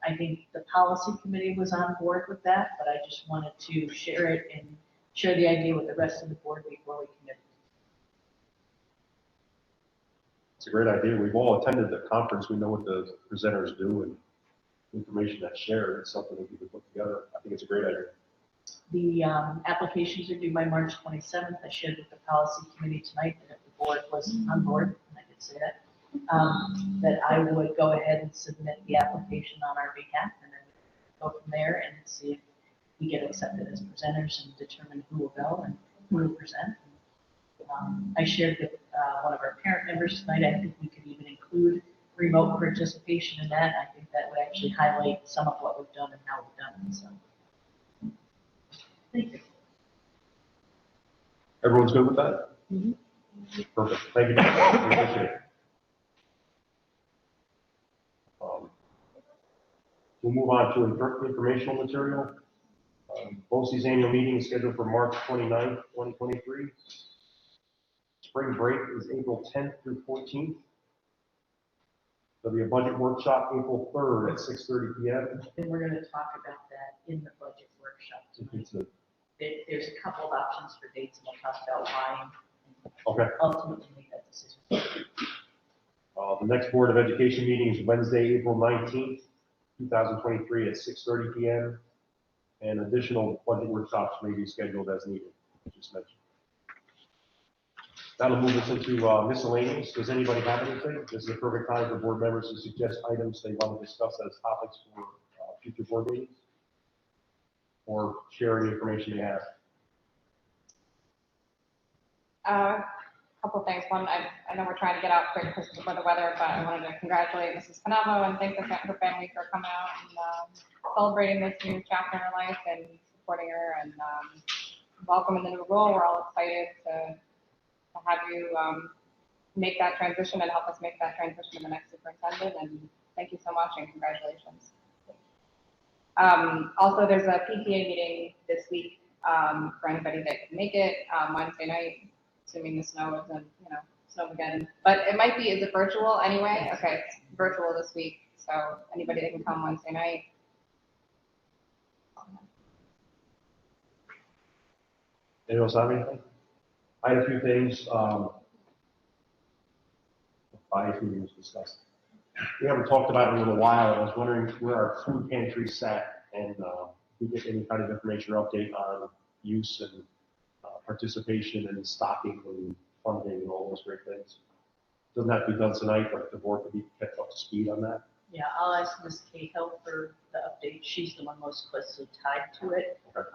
I think the policy committee was on board with that, but I just wanted to share it and share the idea with the rest of the board before we commit. It's a great idea. We've all attended the conference. We know what the presenters do and information that's shared. It's something that we could put together. I think it's a great idea. The applications are due by March 27th. I shared with the policy committee tonight that if the board was on board, and I did say that I would go ahead and submit the application on our behalf, and then go from there and see if we get accepted as presenters and determine who will go and who will present. I shared with one of our parent members tonight. I think we could even include remote participation in that. I think that would actually highlight some of what we've done and how we've done it. So, thank you. Everyone's good with that? Mm-hmm. Perfect. Thank you. We appreciate it. We'll move on to informational material. BOCES annual meeting is scheduled for March 29th, 2023. Spring break is April 10th through 14th. There'll be a budget workshop April 3rd at 6:30 p.m. And we're going to talk about that in the budget workshop tonight. There's a couple of options for dates, and we'll talk about why. Okay. Ultimately make that decision. The next Board of Education meeting is Wednesday, April 19th, 2023 at 6:30 p.m. And additional budget workshops may be scheduled as needed, just mentioned. That'll move us into miscellaneous. Does anybody have anything? This is a perfect time for board members to suggest items they want to discuss as topics for future board meetings, or share any information they have. Couple things. One, I know we're trying to get out quick before the weather, but I wanted to congratulate Mrs. Panavo and thank her family for coming out and celebrating this new chapter in her life and supporting her and welcoming the new role. We're all excited to have you make that transition and help us make that transition to the next superintendent. And thank you so much and congratulations. Also, there's a PTA meeting this week for anybody that can make it Wednesday night. Assuming the snow isn't, snow again, but it might be, is it virtual anyway? Okay, it's virtual this week, so anybody that can come Wednesday night. Anyone else have anything? I had a few things, bias meeting was discussed. We haven't talked about it in a while, and I was wondering where our food pantry sat, and we get any kind of information or update on use and participation and stocking and funding and all those great things. Doesn't have to be done tonight, but the board could be kept up to speed on that. Yeah, I'll ask Ms. Cahill for the update. She's the one most closely tied to it. Okay.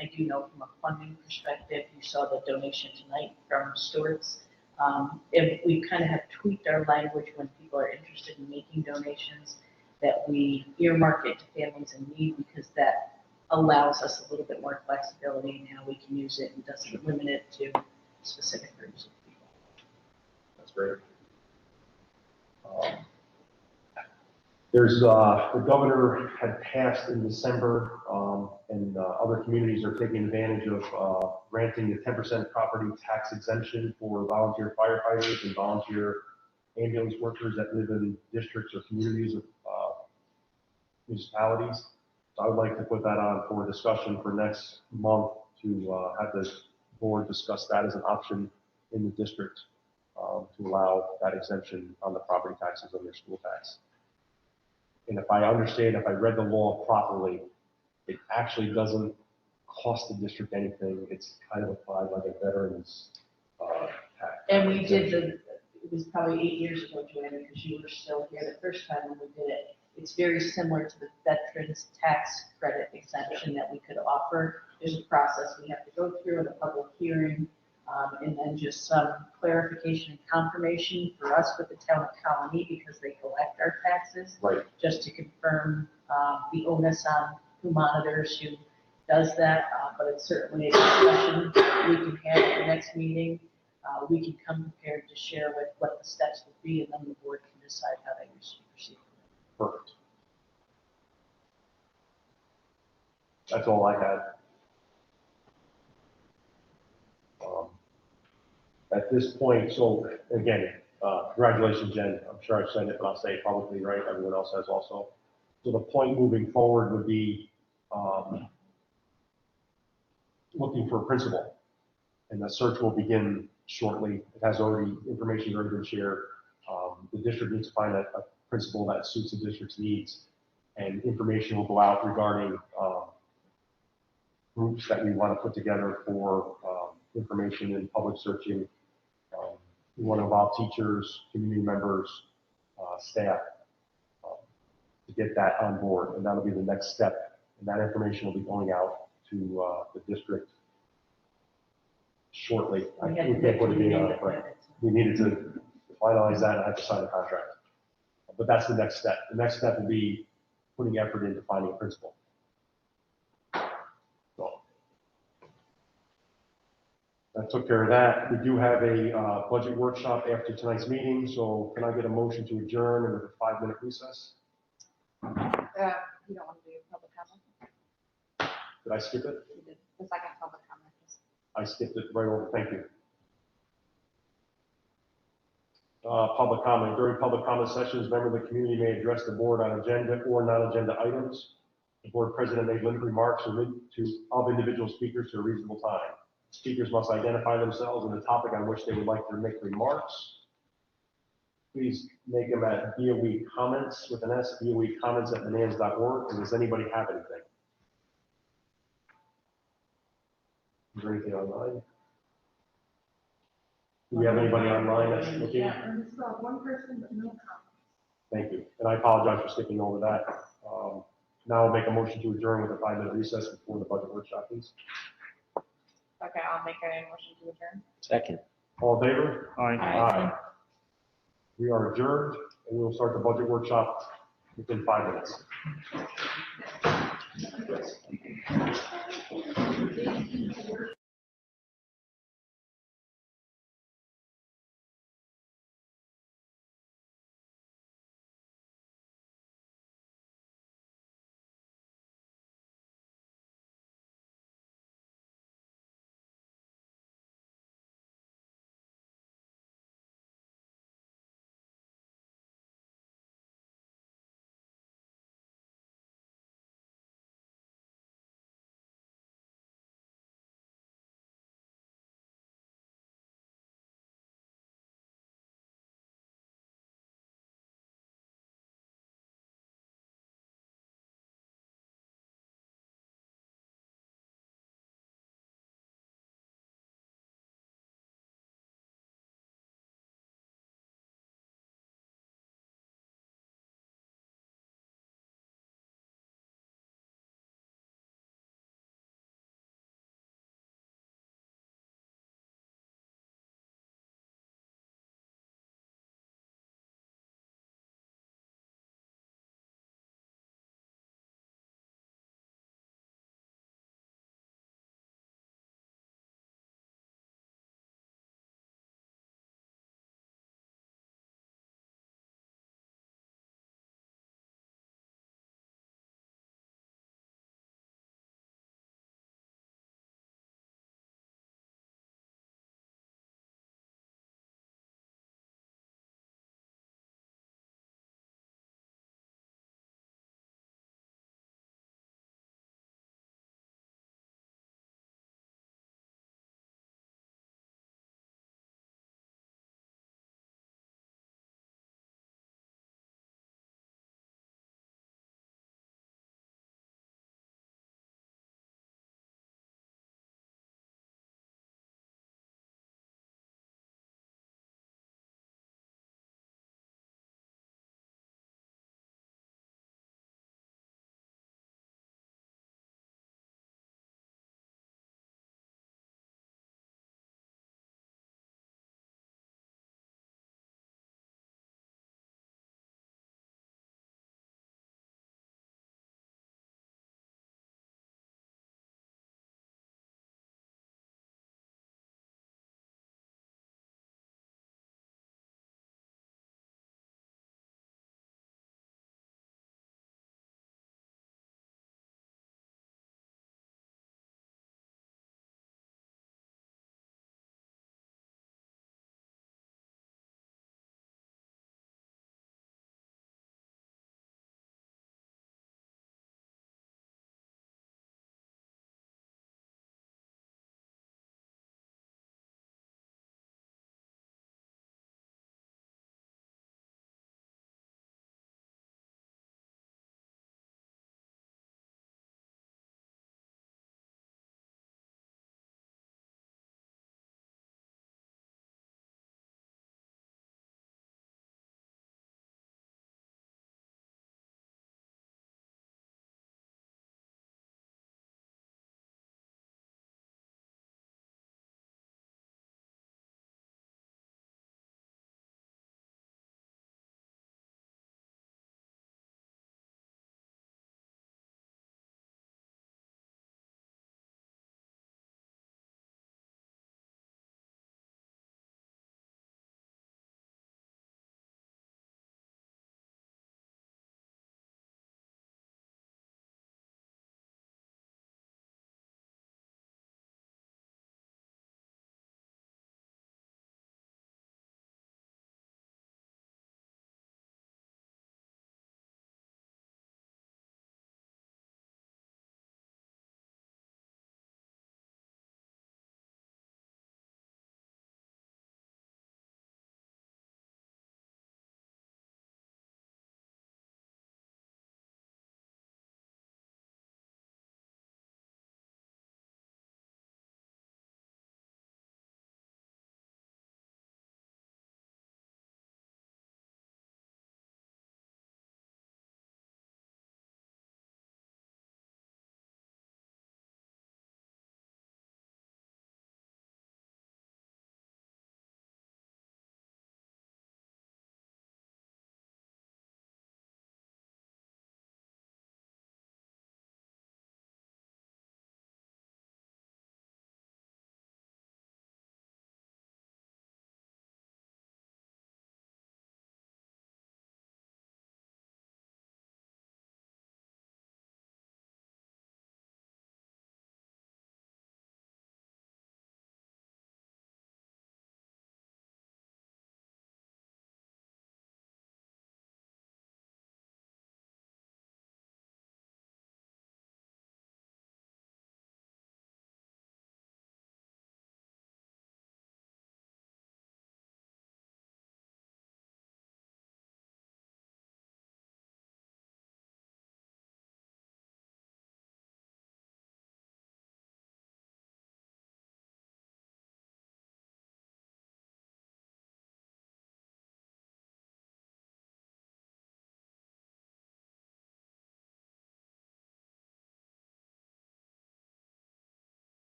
I do know from a funding perspective, you saw the donation tonight from Stewart's. And we kind of have tweaked our language when people are interested in making donations, that we earmark it to families in need, because that allows us a little bit more flexibility in how we can use it and doesn't limit it to specific groups of people. That's great. The governor had passed in December, and other communities are taking advantage of granting the 10% property tax exemption for volunteer firefighters and volunteer ambulance workers that live in districts or communities of municipalities. So I would like to put that on for discussion for next month to have the board discuss that as an option in the district to allow that exemption on the property taxes on their school tax. And if I understand, if I read the law properly, it actually doesn't cost the district anything. It's kind of applied like a veteran's tax. And we did it was probably 8 years ago, Joanna, because you were still here the first time when we did it. It's very similar to the veterans tax credit exemption that we could offer. There's a process we have to go through in a public hearing, and then just some clarification and confirmation for us with the town of Colony, because they collect our taxes. Right. Just to confirm the onus on who monitors, who does that, but it's certainly a discussion we can have at the next meeting. We can come prepared to share with what the steps would be, and then the board can decide how they wish to proceed. Perfect. That's all I had. At this point, so again, congratulations, Jen. I'm sure I've said it, but I'll say it publicly, right? Everyone else has also. So the point moving forward would be looking for a principal, and the search will begin shortly. It has already, information has already been shared. The district needs to find a principal that suits the district's needs, and information will go out regarding groups that we want to put together for information and public searching. We want to involve teachers, community members, staff to get that on board, and that'll be the next step. And that information will be going out to the district shortly. We can't put a date on it, but we needed to finalize that and have to sign the contract. But that's the next step. The next step will be putting effort into finding a principal. So that took care of that. We do have a budget workshop after tonight's meeting, so can I get a motion to adjourn and with a 5-minute recess? You don't want to do public comment? Did I skip it? You did the second public comment. I skipped it right over. Thank you. Public comment. During public comment sessions, members of the community may address the board on agenda or non-agenda items. The board president may limit remarks of individual speakers to a reasonable time. Speakers must identify themselves and the topic on which they would like to make remarks. Please make them at BOE comments with an S, BOE comments at menands.org. And does anybody have anything? Is there anything online? Do we have anybody online that's looking? And it's one person, but no comments. Thank you. And I apologize for skipping over that. Now I'll make a motion to adjourn with a 5-minute recess before the budget workshop, please. Okay, I'll make a motion to adjourn. Second. All in favor? Aye. We are adjourned, and we will start the budget workshop within 5 minutes.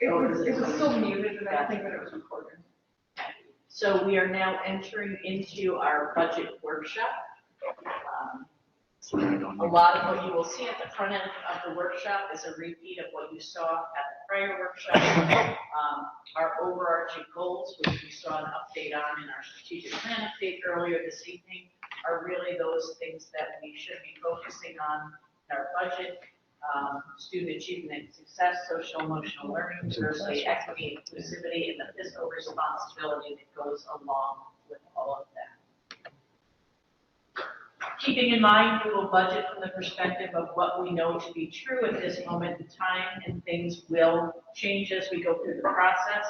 It was still muted, and I think that it was recorded. So we are now entering into our budget workshop. A lot of what you will see at the front end of the workshop is a repeat of what you saw at the prior workshop. Our overarching goals, which we saw an update on in our strategic plan update earlier this evening, are really those things that we should be focusing on in our budget. Student achievement and success, social emotional learning, diversity, equity, inclusivity, and the fiscal responsibility that goes along with all of that. Keeping in mind, we will budget from the perspective of what we know to be true at this moment in time, and things will change as we go through the process.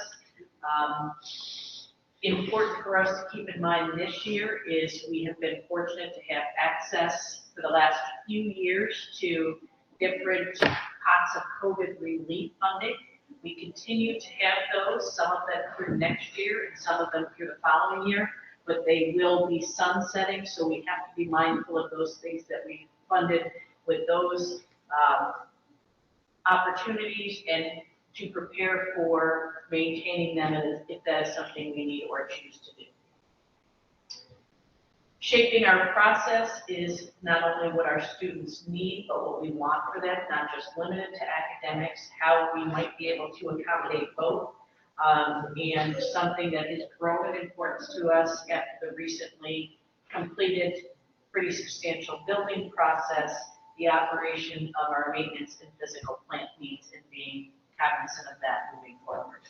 Important for us to keep in mind this year is we have been fortunate to have access for the last few years to different pots of COVID relief funding. We continue to have those, some of them through next year and some of them through the following year, but they will be sunsetting, so we have to be mindful of those things that we funded with those opportunities and to prepare for maintaining them if that is something we need or choose to do. Shaping our process is not only what our students need, but what we want for them, not just limited to academics, how we might be able to accommodate both. And something that has grown in importance to us after the recently completed pretty substantial building process, the operation of our maintenance and physical plant needs and being cognizant of that moving forward.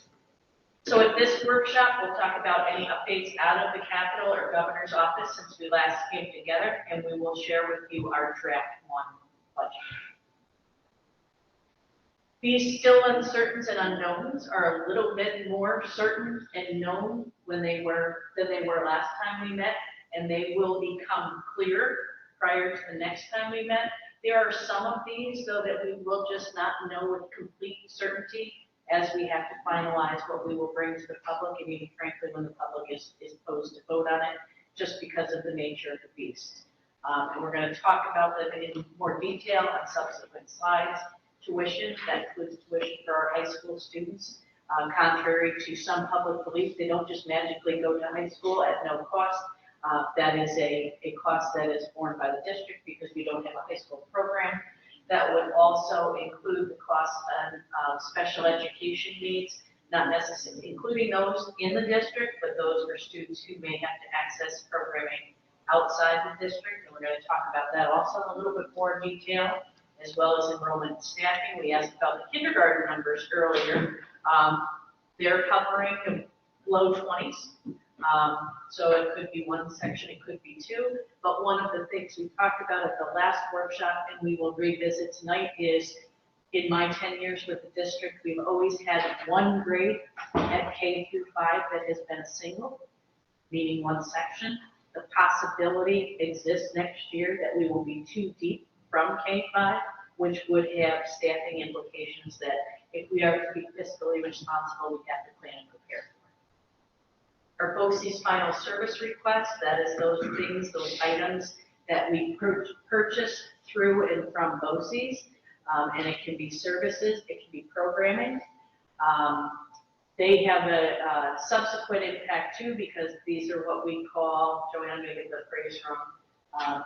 So at this workshop, we'll talk about any updates out of the Capitol or Governor's office since we last came together, and we will share with you our draft 1 budget. These still uncertainties and unknowns are a little bit more certain and known than they were last time we met, and they will become clearer prior to the next time we met. There are some of these, though, that we will just not know with complete certainty as we have to finalize what we will bring to the public, and even frankly when the public is posed to vote on it, just because of the nature of the beast. And we're going to talk about them in more detail on subsequent slides. Tuition, that includes tuition for our high school students. Contrary to some public belief, they don't just magically go to high school at no cost. That is a cost that is borne by the district because we don't have a high school program. That would also include the cost on special education needs, not necessarily including those in the district, but those for students who may have to access programming outside the district. And we're going to talk about that also in a little bit more detail, as well as enrollment and staffing. We asked about the kindergarten numbers earlier. They're covering the low 20s. So it could be one section, it could be two, but one of the things we talked about at the last workshop and we will revisit tonight is, in my 10 years with the district, we've always had one grade at K through 5 that has been a single, meaning one section. The possibility exists next year that we will be too deep from K-5, which would have staffing implications that if we are to be fiscally responsible, we have to plan and prepare. Our BOCES final service request, that is those things, those items that we purchase through and from BOCES, and it can be services, it can be programming. They have a subsequent impact too, because these are what we call, Joanne, I'm going to get the phrase wrong,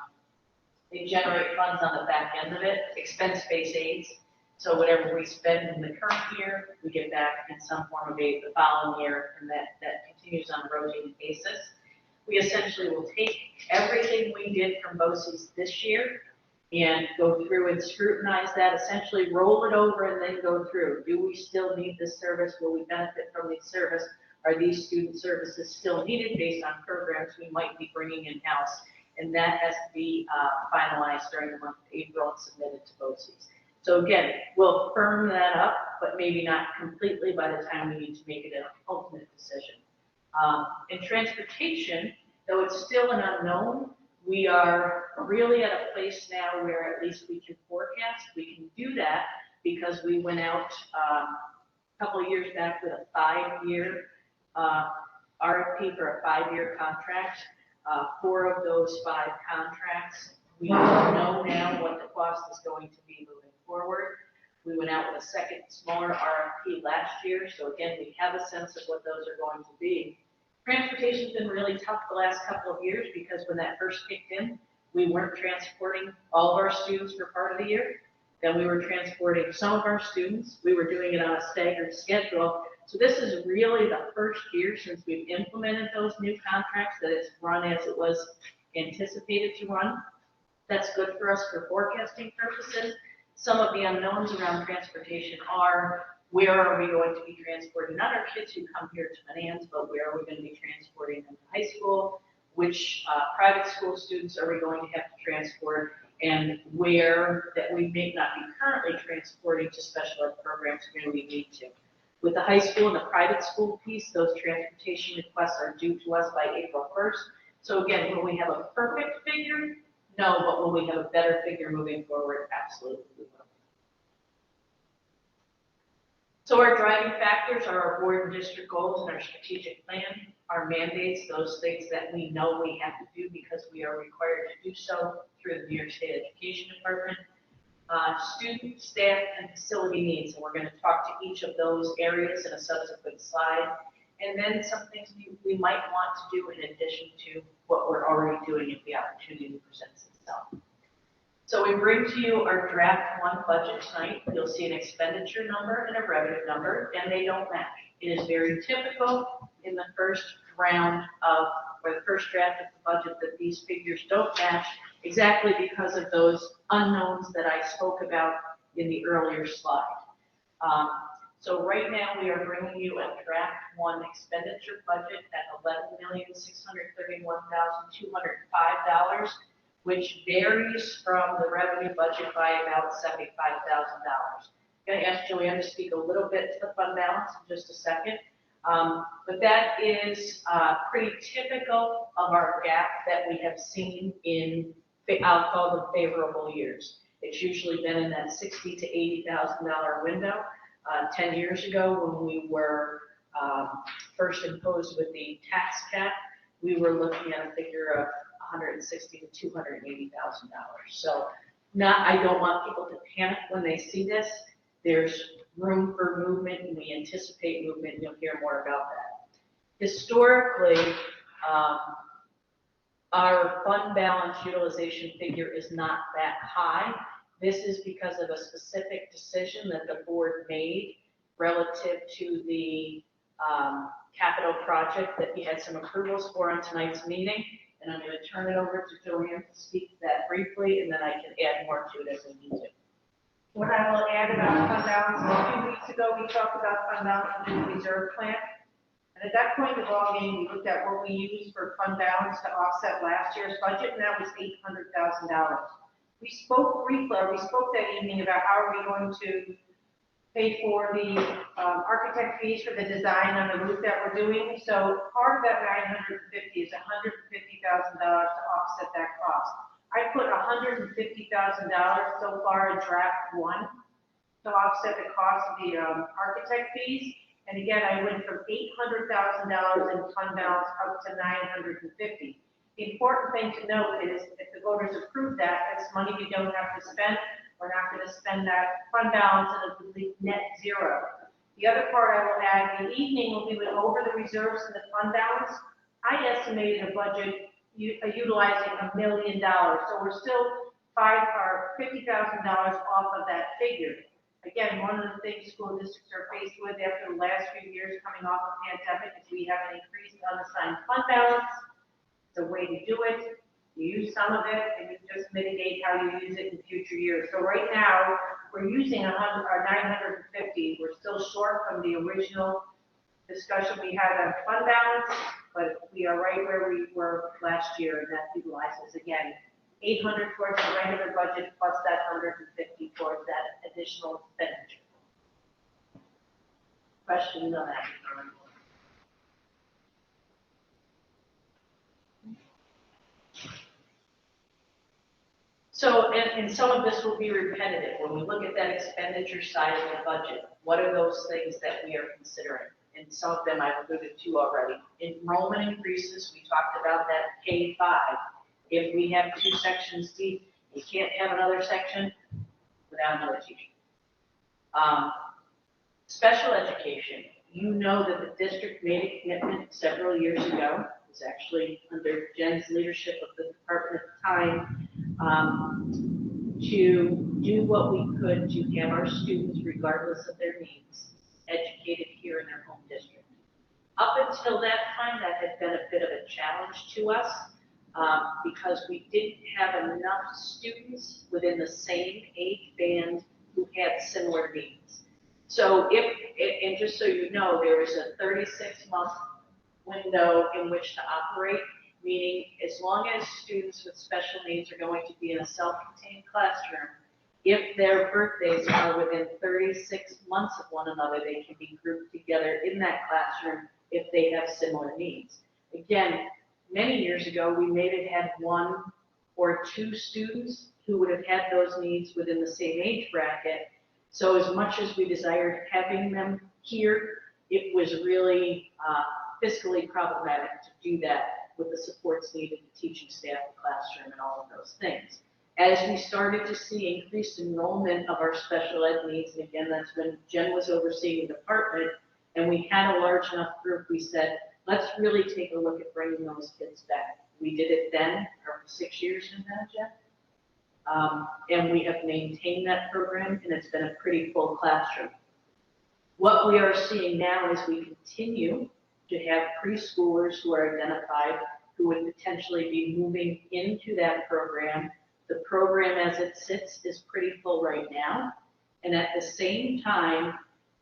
they generate funds on the back end of it, expense-based aids. So whatever we spend in the current year, we get back in some form of aid the following year, and that continues on a rotating basis. We essentially will take everything we did from BOCES this year and go through and scrutinize that, essentially roll it over and then go through. Do we still need this service? Will we benefit from this service? Are these student services still needed based on programs we might be bringing in-house? And that has to be finalized during the month of April and submitted to BOCES. So again, we'll firm that up, but maybe not completely by the time we need to make it an ultimate decision. In transportation, though it's still an unknown, we are really at a place now where at least we can forecast. We can do that because we went out a couple of years back with a 5-year RFP for a 5-year contract. 4 of those 5 contracts We know now what the cost is going to be moving forward. We went out with a second smaller RFP last year, so again, we have a sense of what those are going to be. Transportation's been really tough the last couple of years because when that first kicked in, we weren't transporting all of our students for part of the year. Then we were transporting some of our students. We were doing it on a staggered schedule. So this is really the first year since we've implemented those new contracts that it's run as it was anticipated to run. That's good for us for forecasting purposes. Some of the unknowns around transportation are, where are we going to be transporting not our kids who come here to Menands, but where are we going to be transporting them to high school? Which private school students are we going to have to transport? And where that we may not be currently transporting to special ed programs, where we need to. With the high school and the private school piece, those transportation requests are due to us by April 1st. So again, will we have a perfect figure? No, but will we have a better figure moving forward? Absolutely we will. So our driving factors are our board and district goals and our strategic plan, our mandates, those things that we know we have to do because we are required to do so through the New York State Education Department. Student, staff, and facility needs, and we're going to talk to each of those areas in a subsequent slide. And then some things we might want to do in addition to what we're already doing if the opportunity presents itself. So we bring to you our draft 1 budget tonight. You'll see an expenditure number and a revenue number, and they don't match. It is very typical in the first round of, or the first draft of the budget, that these figures don't match exactly because of those unknowns that I spoke about in the earlier slide. So right now we are bringing you a draft 1 expenditure budget at $11,631,205, which varies from the revenue budget by about $75,000. I'm going to ask Joanne to speak a little bit to the fund balance in just a second. But that is pretty typical of our gap that we have seen in, I'll call them favorable years. It's usually been in that $60,000 to $80,000 window. 10 years ago, when we were first imposed with the tax cap, we were looking at a figure of $160,000 to $280,000. So I don't want people to panic when they see this. There's room for movement, and we anticipate movement, and you'll hear more about that. Historically, our fund balance utilization figure is not that high. This is because of a specific decision that the board made relative to the capital project that we had some approvals for on tonight's meeting. And I'm going to turn it over to Joanne to speak to that briefly, and then I can add more to it as we need to. What I will add about fund balance, a few weeks ago, we talked about fund balance in the reserve plan. And at that point in the ballgame, we looked at what we used for fund balance to offset last year's budget, and that was $800,000. We spoke that evening about how are we going to pay for the architect fees for the design on the roof that we're doing. So part of that $950 is $150,000 to offset that cost. I put $150,000 so far in draft 1 to offset the cost of the architect fees. And again, I went from $800,000 in fund balance up to $950,000. The important thing to note is if the voters approve that, it's money we don't have to spend. We're not going to spend that fund balance and it'll be net zero. The other part I will add, the evening when we went over the reserves and the fund balance, I estimated a budget utilizing $1 million. So we're still $50,000 off of that figure. Again, one of the things school districts are faced with after the last few years coming off of pandemic is we have an increased unassigned fund balance. It's a way to do it. You use some of it and you just mitigate how you use it in future years. So right now, we're using $950. We're still short from the original discussion we had on fund balance, but we are right where we were last year, and that utilizes, again, $800 towards the regular budget plus that $150 towards that additional expenditure. Questions on that? So, and some of this will be repetitive. When we look at that expenditure side of the budget, what are those things that we are considering? And some of them I've alluded to already. Enrollment increases, we talked about that K-5. If we have 2 sections deep, you can't have another section without another teacher. Special education, you know that the district made a commitment several years ago. It was actually under Jen's leadership of the department at the time, to do what we could to have our students, regardless of their needs, educated here in their home district. Up until that time, that had been a bit of a challenge to us because we didn't have enough students within the same age band who had similar needs. So and just so you know, there is a 36-month window in which to operate, meaning as long as students with special needs are going to be in a self-contained classroom, if their birthdays are within 36 months of one another, they can be grouped together in that classroom if they have similar needs. Again, many years ago, we maybe had 1 or 2 students who would have had those needs within the same age bracket. So as much as we desired having them here, it was really fiscally problematic to do that with the supports needed, the teaching staff, the classroom, and all of those things. As we started to see increased enrollment of our special ed needs, and again, that's when Jen was overseeing the department, and we had a large enough group, we said, let's really take a look at bringing those kids back. We did it then, for 6 years now, Jen. And we have maintained that program, and it's been a pretty full classroom. What we are seeing now is we continue to have preschoolers who are identified who would potentially be moving into that program. The program as it sits is pretty full right now. And at the same time,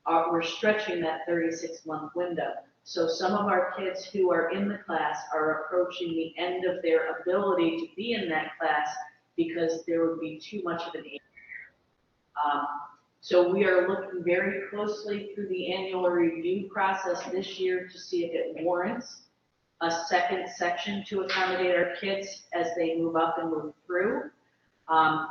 we're stretching that 36-month window. So some of our kids who are in the class are approaching the end of their ability to be in that class because there would be too much of an age. So we are looking very closely through the annual review process this year to see if it warrants a second section to accommodate our kids as they move up and move through.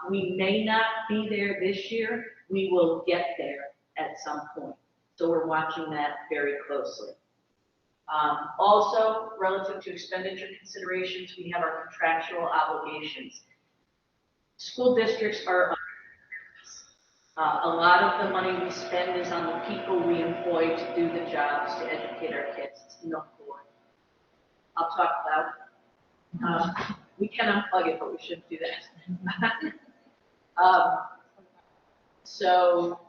We may not be there this year. We will get there at some point. So we're watching that very closely. Also, relative to expenditure considerations, we have our contractual obligations. School districts are a lot of the money we spend is on the people we employ to do the jobs, to educate our kids. It's no for. I'll talk about. We can unplug it, but we shouldn't do that. So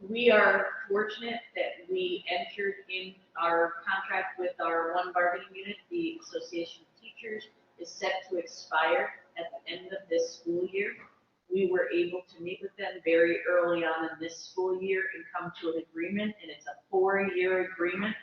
we are fortunate that we entered in our contract with our one bargaining unit. The Association of Teachers is set to expire at the end of this school year. We were able to meet with them very early on in this school year and come to an agreement, and it's a 4-year agreement.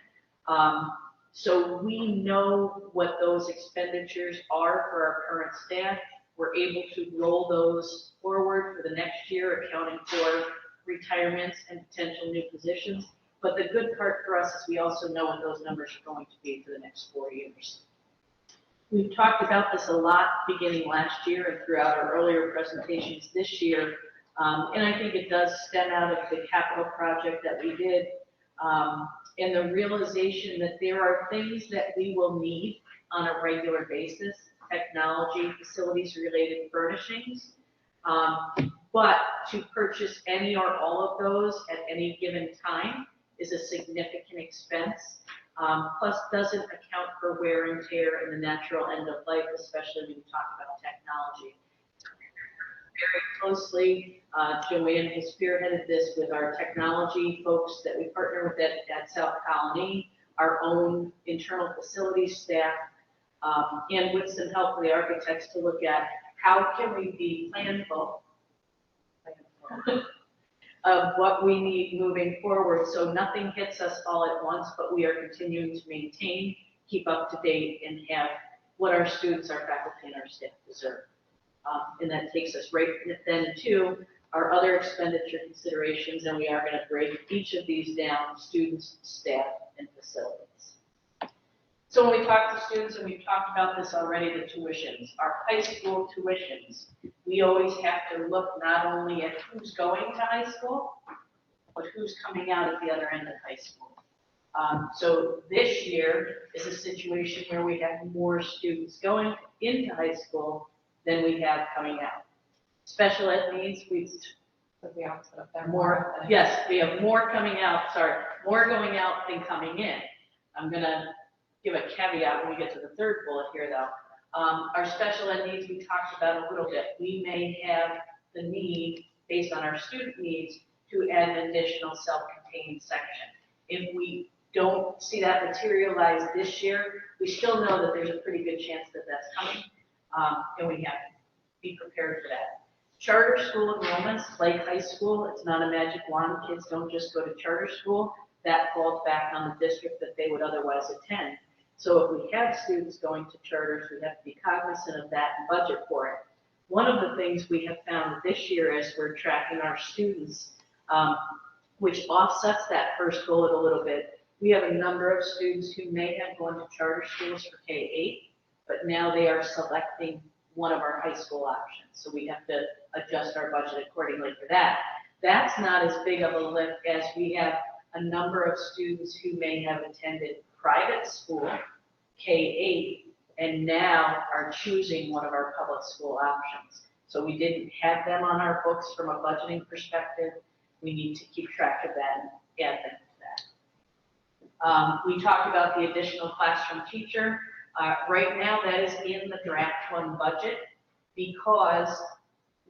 So we know what those expenditures are for our current staff. We're able to roll those forward for the next year, accounting for retirements and potential new positions. But the good part for us is we also know what those numbers are going to be for the next 4 years. We've talked about this a lot beginning last year and throughout our earlier presentations this year. And I think it does stem out of the capital project that we did, and the realization that there are things that we will need on a regular basis, technology, facilities-related furnishings. But to purchase any or all of those at any given time is a significant expense. Plus doesn't account for wear and tear and the natural end of life, especially when you talk about technology. Very closely, Joanne has spearheaded this with our technology folks that we partner with at South Colony, our own internal facilities staff, and with some help from the architects to look at how can we be planful of what we need moving forward, so nothing hits us all at once, but we are continuing to maintain, keep up to date, and have what our students, our faculty, and our staff deserve. And that takes us right then to our other expenditure considerations, and we are going to break each of these down: students, staff, and facilities. So when we talk to students, and we've talked about this already, the tuitions, our high school tuitions, we always have to look not only at who's going to high school, but who's coming out at the other end of high school. So this year is a situation where we have more students going into high school than we have coming out. Special ed needs, we've So the opposite of that. more, yes, we have more coming out, sorry, more going out than coming in. I'm gonna give a caveat when we get to the third bullet here, though. Our special ed needs, we talked about a little bit. We may have the need, based on our student needs, to add an additional self-contained section. If we don't see that materialize this year, we still know that there's a pretty good chance that that's coming, and we have to be prepared for that. Charter school enrollments, like high school, it's not a magic wand. Kids don't just go to charter school. That falls back on the district that they would otherwise attend. So if we have students going to charters, we have to be cognizant of that and budget for it. One of the things we have found this year as we're tracking our students, which offsets that first bullet a little bit, we have a number of students who may have gone to charter schools for K-8, but now they are selecting one of our high school options. So we have to adjust our budget accordingly for that. That's not as big of a lift as we have a number of students who may have attended private school, K-8, and now are choosing one of our public school options. So we didn't have them on our books from a budgeting perspective. We need to keep track of that and add them to that. We talked about the additional classroom teacher. Right now, that is in the draft one budget because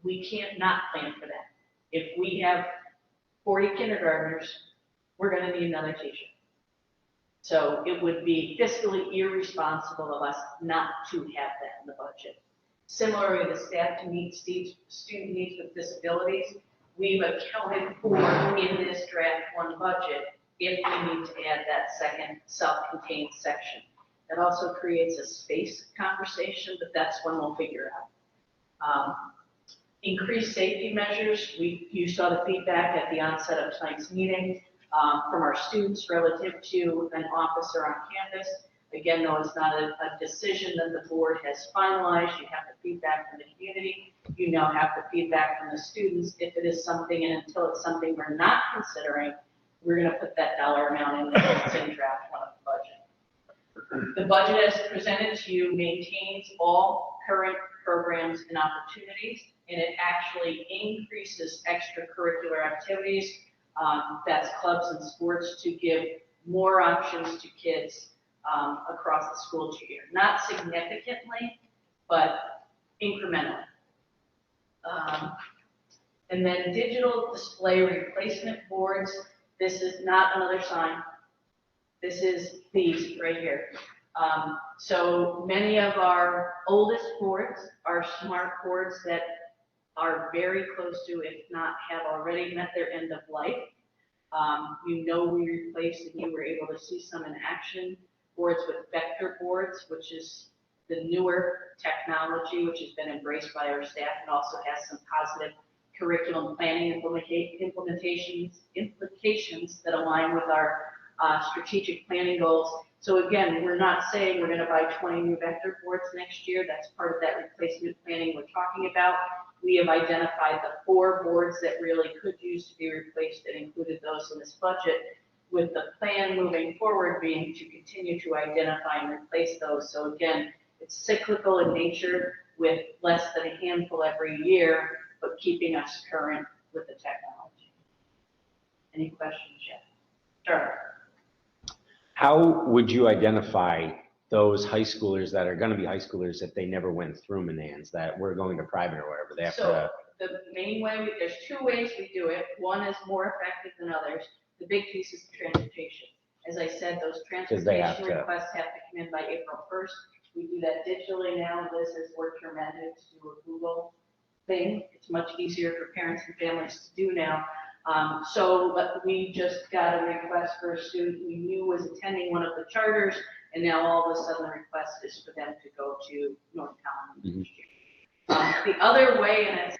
we can't not plan for that. If we have 40 kindergartners, we're going to need another teacher. So it would be fiscally irresponsible of us not to have that in the budget. Similarly, the staff to meet student needs with disabilities, we've accounted for in this draft one budget if we need to add that second self-contained section. That also creates a space conversation, but that's one we'll figure out. Increased safety measures, you saw the feedback at the onset of tonight's meeting from our students relative to an officer on campus. Again, though it's not a decision that the board has finalized, you have the feedback from the community, you now have the feedback from the students. If it is something, and until it's something we're not considering, we're going to put that dollar amount in there. It's in draft one of the budget. The budget as presented to you maintains all current programs and opportunities, and it actually increases extracurricular activities, that's clubs and sports, to give more options to kids across the school year. Not significantly, but incrementally. And then digital display replacement boards. This is not another sign. This is these right here. So many of our oldest boards are smart boards that are very close to, if not have already met their end of life. You know, we replaced, and you were able to see some in action, boards with vector boards, which is the newer technology, which has been embraced by our staff and also has some positive curriculum planning implications that align with our strategic planning goals. So again, we're not saying we're going to buy 20 new vector boards next year. That's part of that replacement planning we're talking about. We have identified the 4 boards that really could use to be replaced and included those in this budget, with the plan moving forward being to continue to identify and replace those. So again, it's cyclical in nature with less than a handful every year, but keeping us current with the technology. Any questions yet? Sure. How would you identify those high schoolers that are going to be high schoolers if they never went through Menands, that we're going to private or whatever? They have So the main way, there's 2 ways we do it. One is more effective than others. The big piece is transportation. As I said, those transportation requests have to come in by April 1st. We do that digitally now. Liz has worked her magic to do a Google thing. It's much easier for parents and families to do now. But we just got a request for a student we knew was attending one of the charters, and now all of a sudden the request is for them to go to North Carolina. The other way, and it's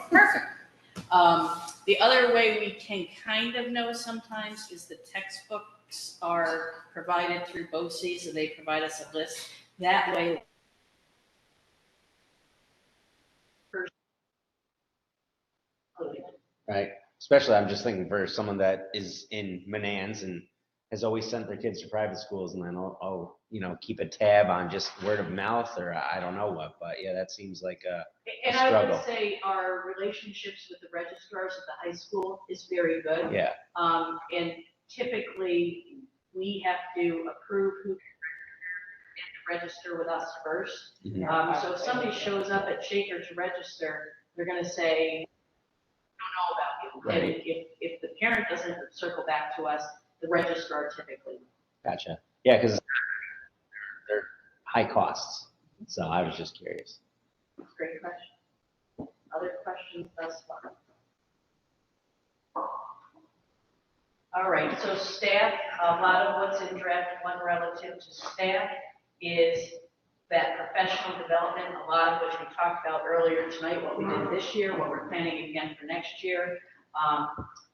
Perfect. The other way we can kind of know sometimes is the textbooks are provided through BOCES, and they provide us a list. That way, Right? Especially, I'm just thinking for someone that is in Menands and has always sent their kids to private schools, and then I'll keep a tab on just word of mouth, or I don't know what, but yeah, that seems like a and I struggle. would say our relationships with the registrars at the high school is very good. Yeah, And typically, we have to approve who can register with us first. Mhm. So if somebody shows up at Shaker to register, they're gonna say, don't know about you. Right. And if the parent doesn't circle back to us, the registrar typically. Gotcha. Yeah, because they're high costs, so I was just curious. Great question. Other questions thus far? All right, so staff, a lot of what's in draft one relative to staff is that professional development, a lot of which we talked about earlier tonight, what we did this year, what we're planning again for next year,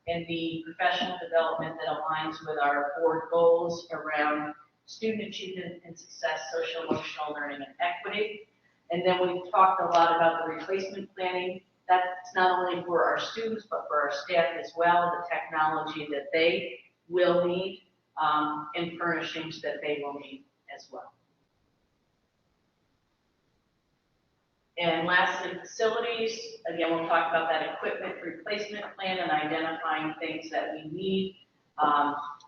and the professional development that aligns with our board goals around student achievement and success, social emotional learning and equity. And then we've talked a lot about the replacement planning. That's not only for our students, but for our staff as well, the technology that they will need, and furnishings that they will need as well. And lastly, facilities. Again, we'll talk about that equipment replacement plan and identifying things that we need.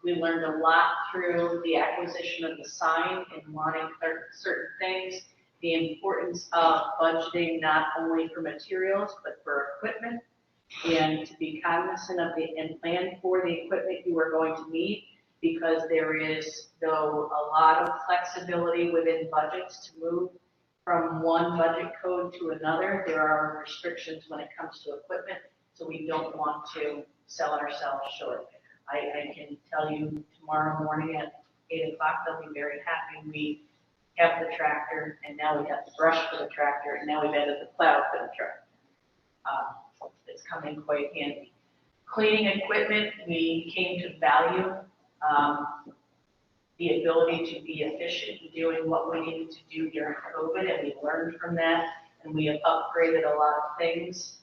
We learned a lot through the acquisition of the sign and wanting certain things, the importance of budgeting not only for materials, but for equipment, and to be cognizant of and plan for the equipment you are going to need, because there is, though, a lot of flexibility within budgets to move from one budget code to another. There are restrictions when it comes to equipment, so we don't want to sell ourselves short. I can tell you tomorrow morning at 8 o'clock, they'll be very happy. We have the tractor, and now we have the brush for the tractor, and now we've added the plow for the tractor. It's coming quite handy. Cleaning equipment, we came to value the ability to be efficient in doing what we needed to do during COVID, and we learned from that, and we have upgraded a lot of things,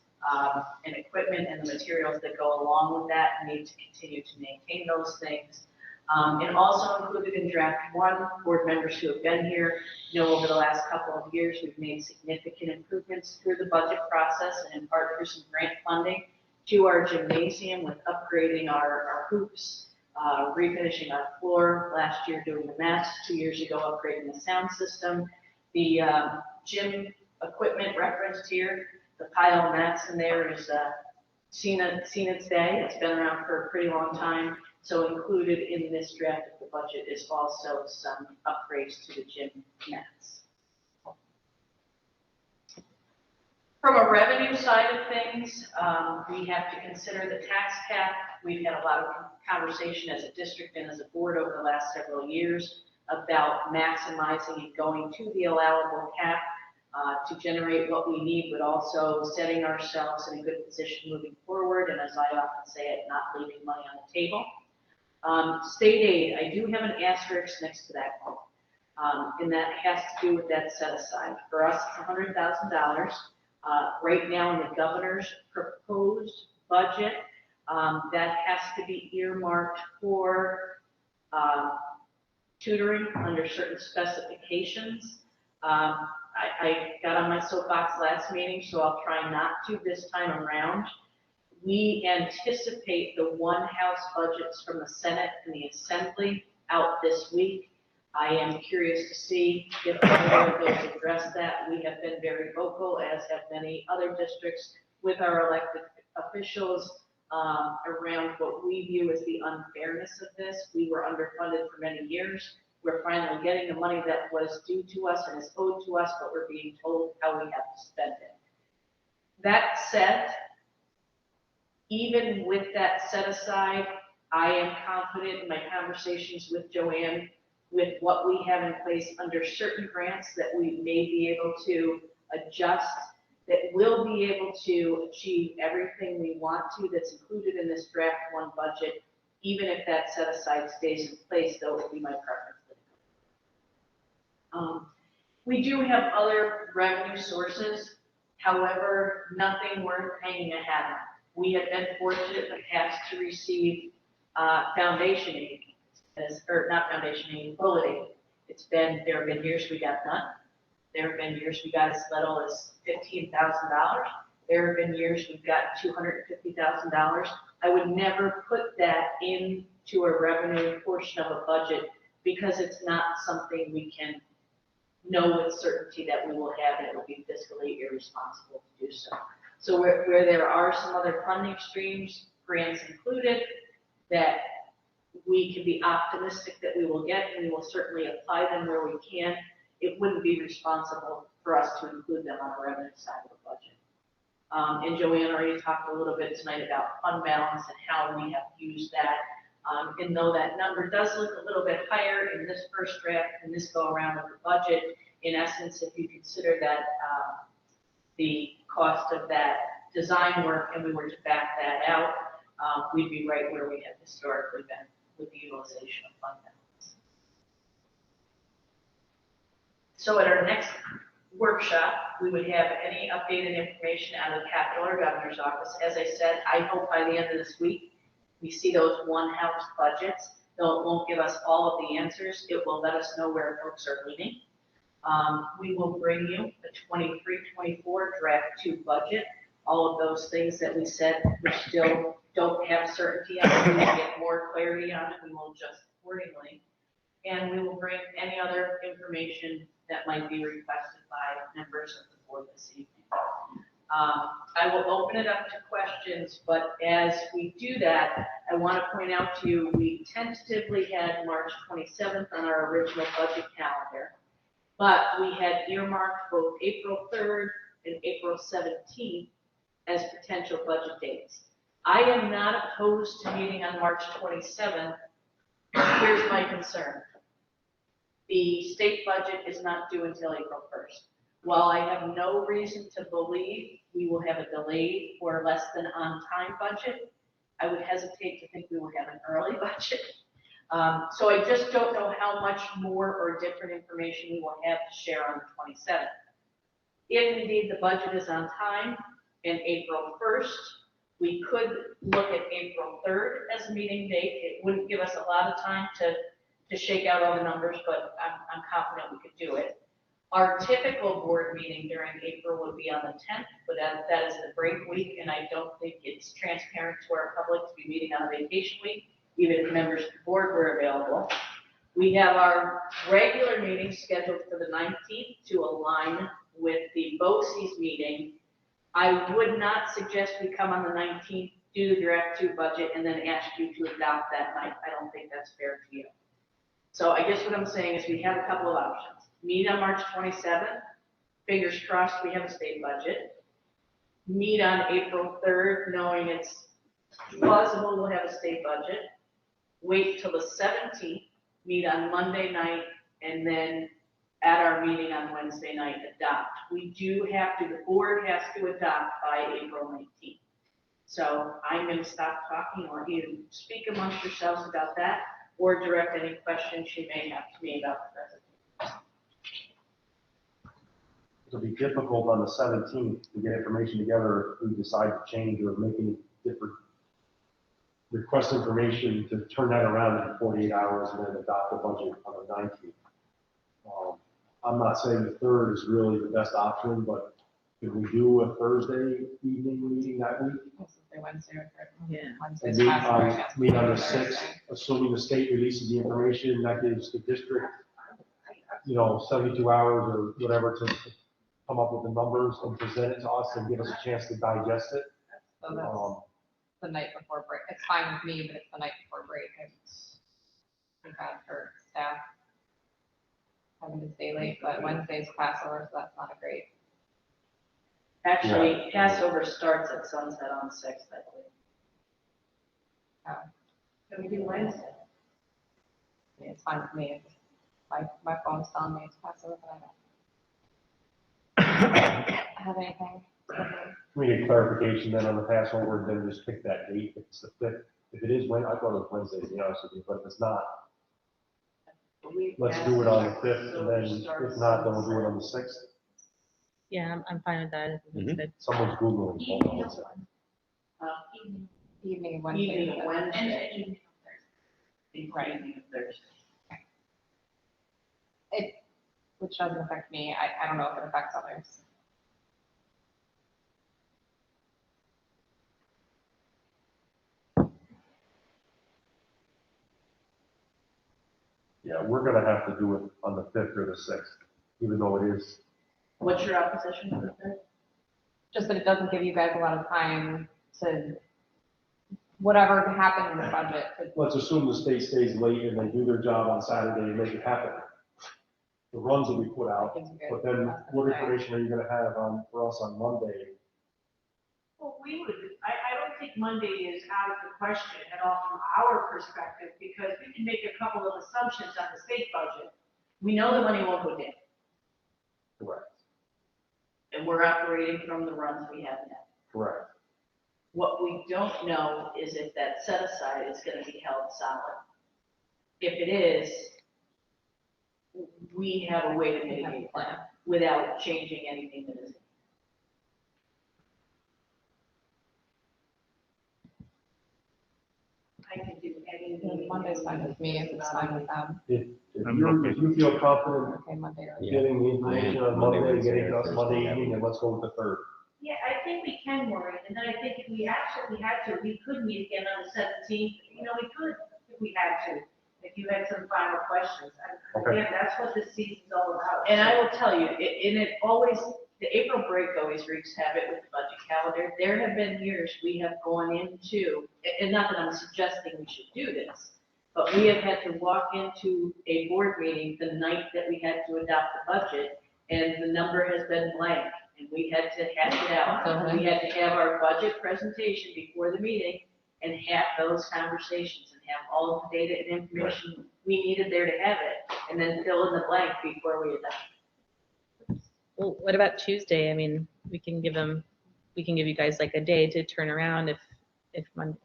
and equipment and the materials that go along with that, and need to continue to maintain those things. And also included in draft one, board members who have been here know over the last couple of years, we've made significant improvements through the budget process, and in part through some grant funding to our gymnasium with upgrading our hoops, refinishing our floor, last year doing the mats, 2 years ago upgrading the sound system. The gym equipment referenced here, the pile of mats in there is seen its day. It's been around for a pretty long time. So included in this draft of the budget is also some upgrades to the gym mats. From a revenue side of things, we have to consider the tax cap. We've had a lot of conversation as a district and as a board over the last several years about maximizing and going to the allowable cap to generate what we need, but also setting ourselves in a good position moving forward. And as I often say it, not leaving money on the table. State aid, I do have an asterisk next to that quote, and that has to do with that set aside. For us, it's $100,000. Right now in the governor's proposed budget, that has to be earmarked for tutoring under certain specifications. I got on my soapbox last meeting, so I'll try not to this time around. We anticipate the one house budgets from the Senate and the Assembly out this week. I am curious to see if either of those address that. We have been very vocal, as have many other districts, with our elected officials around what we view as the unfairness of this. We were underfunded for many years. We're finally getting the money that was due to us and is owed to us, but we're being told how we have to spend it. That said, even with that set aside, I am confident in my conversations with Joanne with what we have in place under certain grants that we may be able to adjust that we'll be able to achieve everything we want to that's included in this draft one budget, even if that set aside stays in place, though it would be my preference. We do have other revenue sources, however, nothing worth hanging a hat on. We have been fortunate in the past to receive foundation aid, or not foundation aid, bullet aid. There have been years we got none. There have been years we got as little as $15,000. There have been years we've got $250,000. I would never put that into a revenue portion of a budget because it's not something we can know with certainty that we will have, and it would be fiscally irresponsible to do so. So where there are some other funding streams, grants included, that we can be optimistic that we will get, and we will certainly apply them where we can, it wouldn't be responsible for us to include them on the revenue side of the budget. And Joanne already talked a little bit tonight about fund balance and how we have used that. And though that number does look a little bit higher in this first draft and this go around of the budget, in essence, if you consider that the cost of that design work and we were to back that out, we'd be right where we have historically been with the utilization of fund balance. So at our next workshop, we would have any updated information out of the Capital or Governor's Office. As I said, I hope by the end of this week, we see those one-house budgets. Though it won't give us all of the answers, it will let us know where folks are leaning. We will bring you the 23-24 draft 2 budget. All of those things that we said we still don't have certainty on, we will get more clarity on it, we will adjust accordingly. And we will bring any other information that might be requested by members of the board this evening. I will open it up to questions, but as we do that, I want to point out to you, we tentatively had March 27th on our original budget calendar, but we had earmarked both April 3rd and April 17th as potential budget dates. I am not opposed to meeting on March 27th. Here's my concern. The state budget is not due until April 1st. While I have no reason to believe we will have a delayed or less than on-time budget, I would hesitate to think we will have an early budget. So I just don't know how much more or different information we will have to share on the 27th. If indeed the budget is on time and April 1st, we could look at April 3rd as a meeting date. It wouldn't give us a lot of time to shake out all the numbers, but I'm confident we could do it. Our typical board meeting during April would be on the 10th, but that is the break week, and I don't think it's transparent to our public to be meeting on a vacation week, even if members of the board were available. We have our regular meeting scheduled for the 19th to align with the BOCES meeting. I would not suggest we come on the 19th, do the draft 2 budget, and then ask you to adopt that night. I don't think that's fair to you. So I guess what I'm saying is we have a couple of options. Meet on March 27th, fingers crossed we have a state budget. Meet on April 3rd, knowing it's plausible we'll have a state budget. Wait till the 17th, meet on Monday night, and then at our meeting on Wednesday night, adopt. We do have to, the board has to adopt by April 19th. So I'm going to stop talking, or you speak amongst yourselves about that, or direct any questions you may have to me about the presentation. It'll be difficult on the 17th to get information together if we decide to change or make any different request information to turn that around in 48 hours and then adopt the budget on the 19th. I'm not saying the 3rd is really the best option, but can we do a Thursday evening meeting that week? Wednesday or Thursday. Yeah. Wednesday's And past, meet on the Thursday. 6th, assuming the state releases the information, that gives the district, 72 hours or whatever to come up with the numbers and present it to us and give us a chance to digest it. So that's the night before break. It's fine with me, but it's the night before break. It's too bad for staff having to stay late, but Wednesday's Passover, so that's not a great. Actually, Passover starts at sunset on the 6th, I believe. Can we do Wednesday? Yeah, it's fine with me. My phone's telling me it's Passover, but I don't have anything. We get clarification then on the Passover, then just pick that date. If it's the 5th, if it is I thought it was Wednesday, to be honest with you, but if it's not, let's do it on the 5th, and then if not, then we'll do it on the 6th. Yeah, I'm fine with that. I think that's good. Someone's Googling. Hold on one second. Evening of Wednesday. Evening of Wednesday. And the evening of Thursday. Right, evening of Thursday. Which doesn't affect me. I don't know if it affects others. Yeah, we're gonna have to do it on the 5th or the 6th, even though it is. What's your opposition to that? Just that it doesn't give you guys a lot of time to, whatever happened in the budget. Let's assume the state stays late and they do their job on Saturday and make it happen. The runs that we put out, but then what information are you gonna have for us on Monday? Well, I don't think Monday is out of the question at all from our perspective, because we can make a couple of assumptions on the state budget. We know the money won't go down, Correct. and we're operating from the runs we have now. Correct. What we don't know is if that set aside is gonna be held solid. If it is, we have a way to mitigate that without changing anything that is. I can do anything. Monday's fine with me if it's fine with them. If I'm if you feel confident Okay, Monday or. getting the information on Monday, Monday, Wednesday, getting it to us Thursday, Monday yeah. evening, and let's go with the 3rd. Yeah, I think we can, Maureen, and then I think if we absolutely had to, we could meet again on the 17th. We could, if we had to, if you had some final questions. Okay. Again, that's what this season's all about. And I will tell you, it always, the April break always wreaks havoc with the budget calendar. There have been years we have gone into, and not that I'm suggesting we should do this, but we have had to walk into a board meeting the night that we had to adopt the budget, and the number has been blank, and we had to hash it out. We had to have our budget presentation before the meeting and have those conversations and have all of the data and information we needed there to have it, and then fill in the blank before we adopt. Well, what about Tuesday? I mean, we can give you guys like a day to turn around if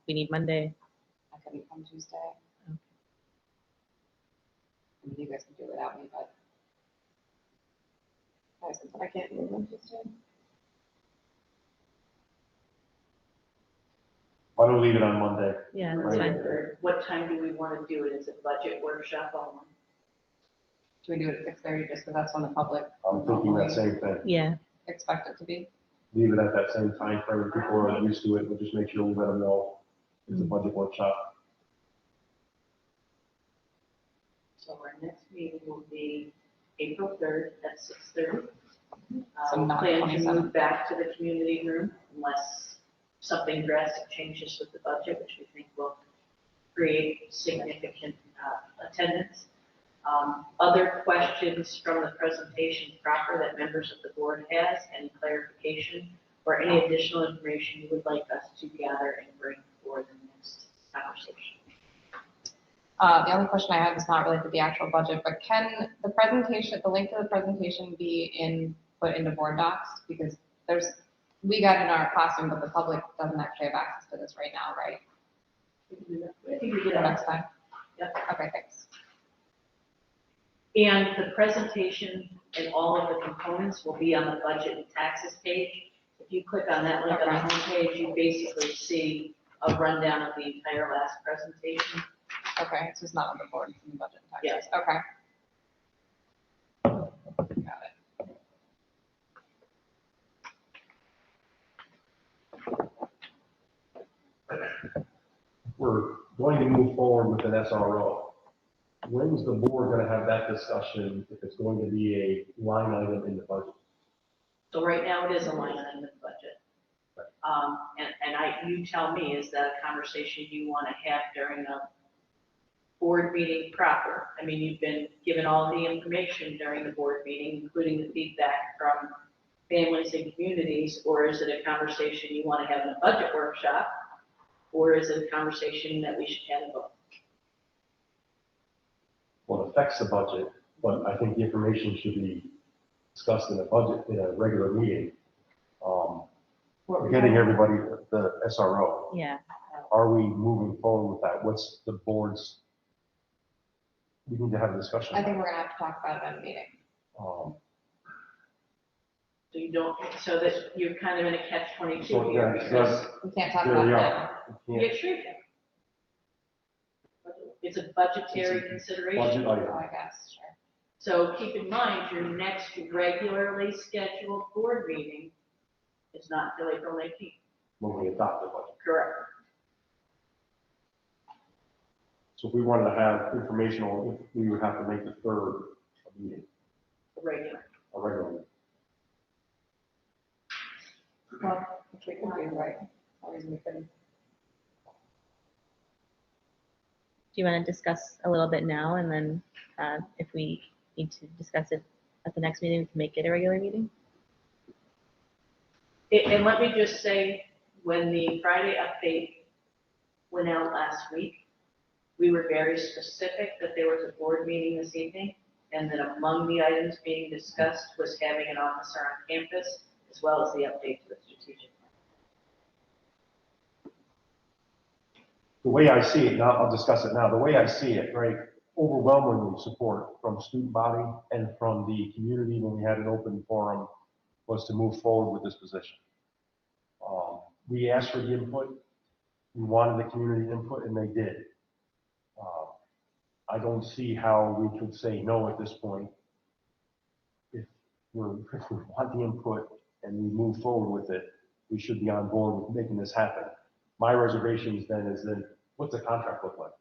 we need Monday. I couldn't come Tuesday. I mean, you guys can do it without me, but. I can't move on Tuesday. Why don't we leave it on Monday? Yeah, that's fine. Or what time do we want to do it? Is it budget workshop only? Do we do it at 6:30 just because that's when the public I'm thinking that same thing. Yeah, expect it to be? Leave it at that same time frame. People are used to it, but just make sure we let them know it's a budget workshop. So our next meeting will be April 3rd at 6:30. So not Plan to 27th. move back to the community room unless something drastic changes with the budget, which we think will create significant attendance. Other questions from the presentation proper that members of the board has, any clarification or any additional information you would like us to gather and bring for the next conversation? The only question I have is not related to the actual budget, but can the presentation, the link to the presentation be put into board docs? Because we got it in our classroom, but the public doesn't actually have access to this right now, right? I think we For did that. next time? Yep. Okay, thanks. And the presentation and all of the components will be on the budget and taxes page. If you click on that link on the homepage, you basically see a rundown of the entire last presentation. Okay, it's just not on the board, it's in the budget and taxes. Yes. Okay. Got it. We're going to move forward with an SRO. When's the board gonna have that discussion if it's going to be a line item in the budget? So right now it is a line item in the budget. You tell me, is that a conversation you want to have during a board meeting proper? I mean, you've been given all the information during the board meeting, including the feedback from families and communities, or is it a conversation you want to have in a budget workshop? Or is it a conversation that we should have in both? Well, it affects the budget, but I think the information should be discussed in a budget, in a regular meeting. getting everybody the SRO. Yeah. Are we moving forward with that? What's the board's? We need to have a discussion. I think we're gonna have to talk about it in a meeting. Um, So you don't, so that you're kind of in a catch-22 So, here, yeah, because We can't talk There about we it are. now. We can't- you sure can. It's a budgetary Budget consideration. Oh, item. I guess, sure. So keep in mind, your next regularly scheduled board meeting is not until April 19th. When we adopt the budget. Correct. So if we wanted to have informational, we would have to make the third a meeting, Regular. a regular meeting. Well, which we can do, right? Always we can. Do you want to discuss a little bit now, and then if we need to discuss it at the next meeting, we can make it a regular meeting? And let me just say, when the Friday update went out last week, we were very specific that there was a board meeting this evening, and that among the items being discussed was having an officer on campus, as well as the update to the strategic plan. The way I see it now, I'll discuss it now. The way I see it, right, overwhelmingly support from student body and from the community when we had an open forum was to move forward with this position. We asked for the input. We wanted the community input, and they did. I don't see how we could say no at this point. If we want the input and we move forward with it, we should be on board with making this happen. My reservations then is then, what's the contract look like?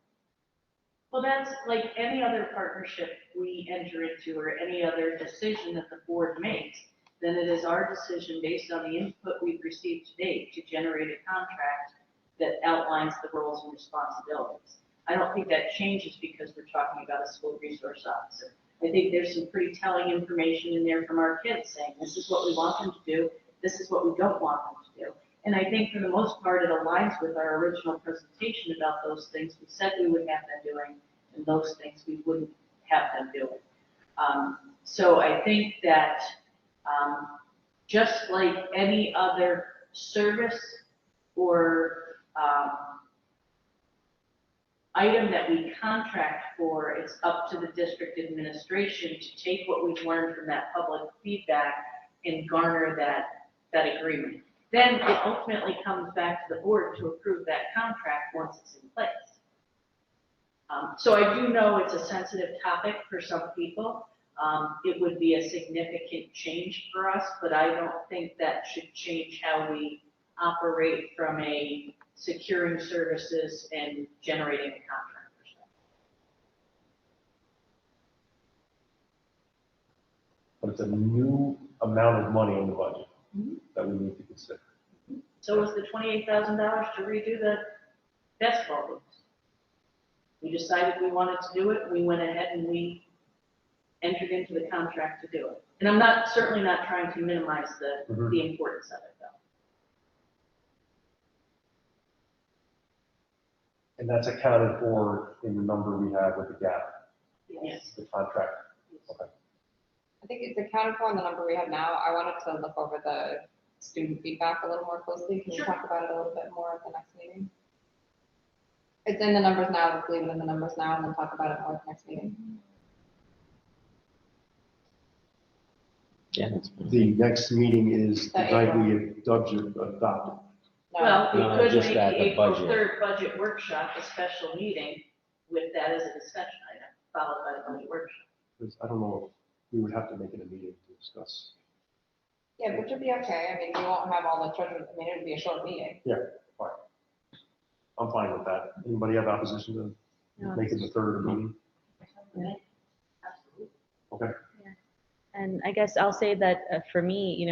Well, that's like any other partnership we enter into, or any other decision that the board makes, then it is our decision based on the input we've received to date to generate a contract that outlines the roles and responsibilities. I don't think that changes because we're talking about a school resource officer. I think there's some pretty telling information in there from our kids saying, this is what we want them to do, this is what we don't want them to do. And I think for the most part, it aligns with our original presentation about those things we said we would have them doing, and those things we wouldn't have them doing. So I think that just like any other service or item that we contract for, it's up to the district administration to take what we've learned from that public feedback and garner that agreement. Then it ultimately comes back to the board to approve that contract once it's in place. So I do know it's a sensitive topic for some people. It would be a significant change for us, but I don't think that should change how we operate from a securing services and generating a contract perspective. But it's a new amount of money in the budget that we need to consider. So was the $28,000 to redo the basketball hoops. We decided we wanted to do it, we went ahead and we entered into the contract to do it. And I'm certainly not trying to minimize the importance of it, though. And that's accounted for in the number we have with the gap, Yes. the contract. Okay. I think it's accounted for in the number we have now. I wanted to look over the student feedback a little more closely. Can we Sure. talk about it a little bit more at the next meeting? It's in the numbers now, let's leave it in the numbers now and then talk about it more at the next meeting. Yeah, that's fine. The next meeting is the The night April. we adopted. No, Well, we No, could just make at the the April budget. 3rd budget workshop a special meeting with that as a discussion item, followed by the budget workshop. Because I don't know if we would have to make it a meeting to discuss. Yeah, which would be okay. I mean, we won't have all the children, I mean, it would be a short meeting. Fine. I'm fine with that. Anybody have opposition to No. making the third meeting? Absolutely. Okay. And I guess I'll say that for me,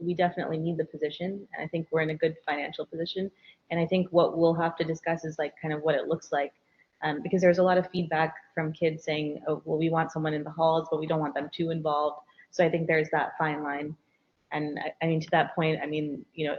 we definitely need the position. I think we're in a good financial position. And I think what we'll have to discuss is like kind of what it looks like. Because there's a lot of feedback from kids saying, oh, well, we want someone in the halls, but we don't want them too involved. So I think there's that fine line. And I mean, to that point, I mean, you know,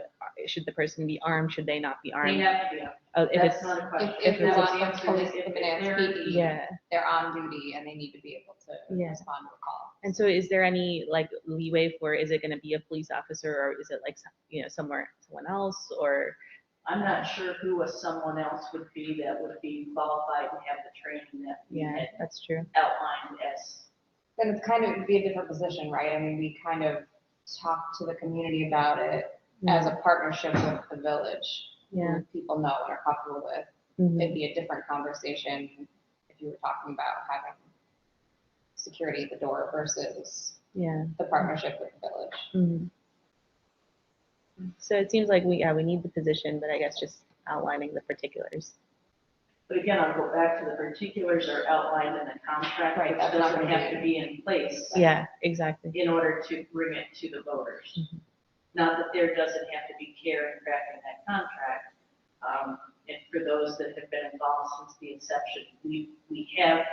should the person be armed? Should they not be They armed? have to be, up. Oh, if that's it's, not a question. If it's you a- want the police, the Menands PD, yeah. they're on duty and they need to be able to Yeah. respond to a call. And so is there any like leeway for, is it gonna be a police officer or is it like, you know, someone else or? I'm not sure who someone else would be that would be qualified and have the training that we Yeah, had that's true. outlined as. Then it's kind of, it'd be a different position, right? I mean, we kind of talked to the community about it as a partnership with the village. Yeah. Who people know and are comfortable with. Mhm. It'd be a different conversation if you were talking about having security at the door versus Yeah. the partnership with the village. Mhm. So it seems like we need the position, but I guess just outlining the particulars. But again, I'll go back to the particulars are outlined in the contract, Right, which that's not doesn't gonna have be- to be in place. Yeah, exactly. In order to bring it to the voters. Mhm. Not that there doesn't have to be care in crafting that contract. And for those that have been involved since the inception, we have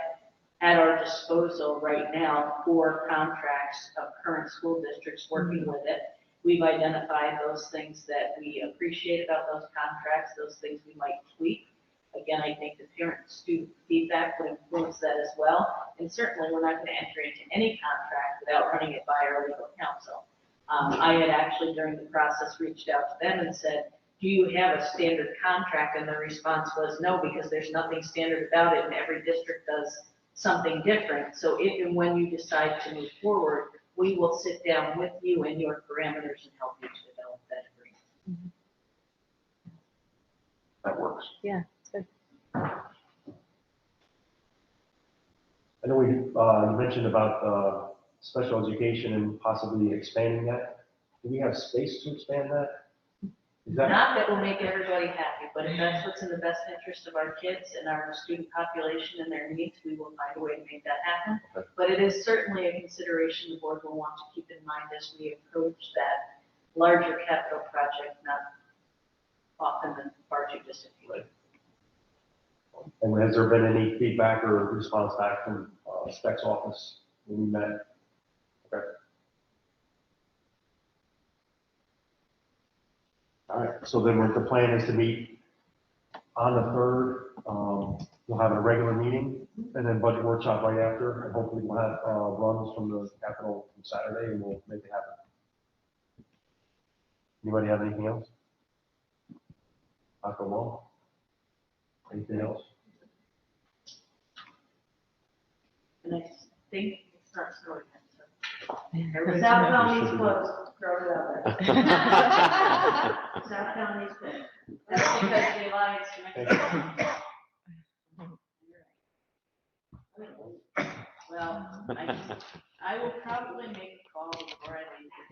at our disposal right now 4 contracts of current school districts working with it. We've identified those things that we appreciate about those contracts, those things we might tweak. Again, I think the parent-student feedback would influence that as well. And certainly, we're not going to enter into any contract without running it by our legal counsel. I had actually, during the process, reached out to them and said, do you have a standard contract? And the response was no, because there's nothing standard about it, and every district does something different. So if and when you decide to move forward, we will sit down with you and your parameters and help you to develop that agreement. That works. Yeah, it's good. I know you mentioned about special education and possibly expanding that. Do we have space to expand that? Is that, Not that will make everybody happy, but if that's what's in the best interest of our kids and our student population and their needs, we will find a way to make that happen. Okay. But it is certainly a consideration the board will want to keep in mind as we approach that larger capital project, not often the far too distant future. and has there been any feedback or response back from Spec's office when we met? Okay. All right, so then what the plan is to meet on the 3rd. We'll have a regular meeting and then budget workshop right after, and hopefully we'll have runs from the Capitol on Saturday and we'll make it happen. Anybody have anything else? Dr. Wall? Anything else? And I think it's not snowing yet, so. South County's closed, throw it out there. South County's closed. That's because the Alliance Connected. Well, I will probably make a call before I leave.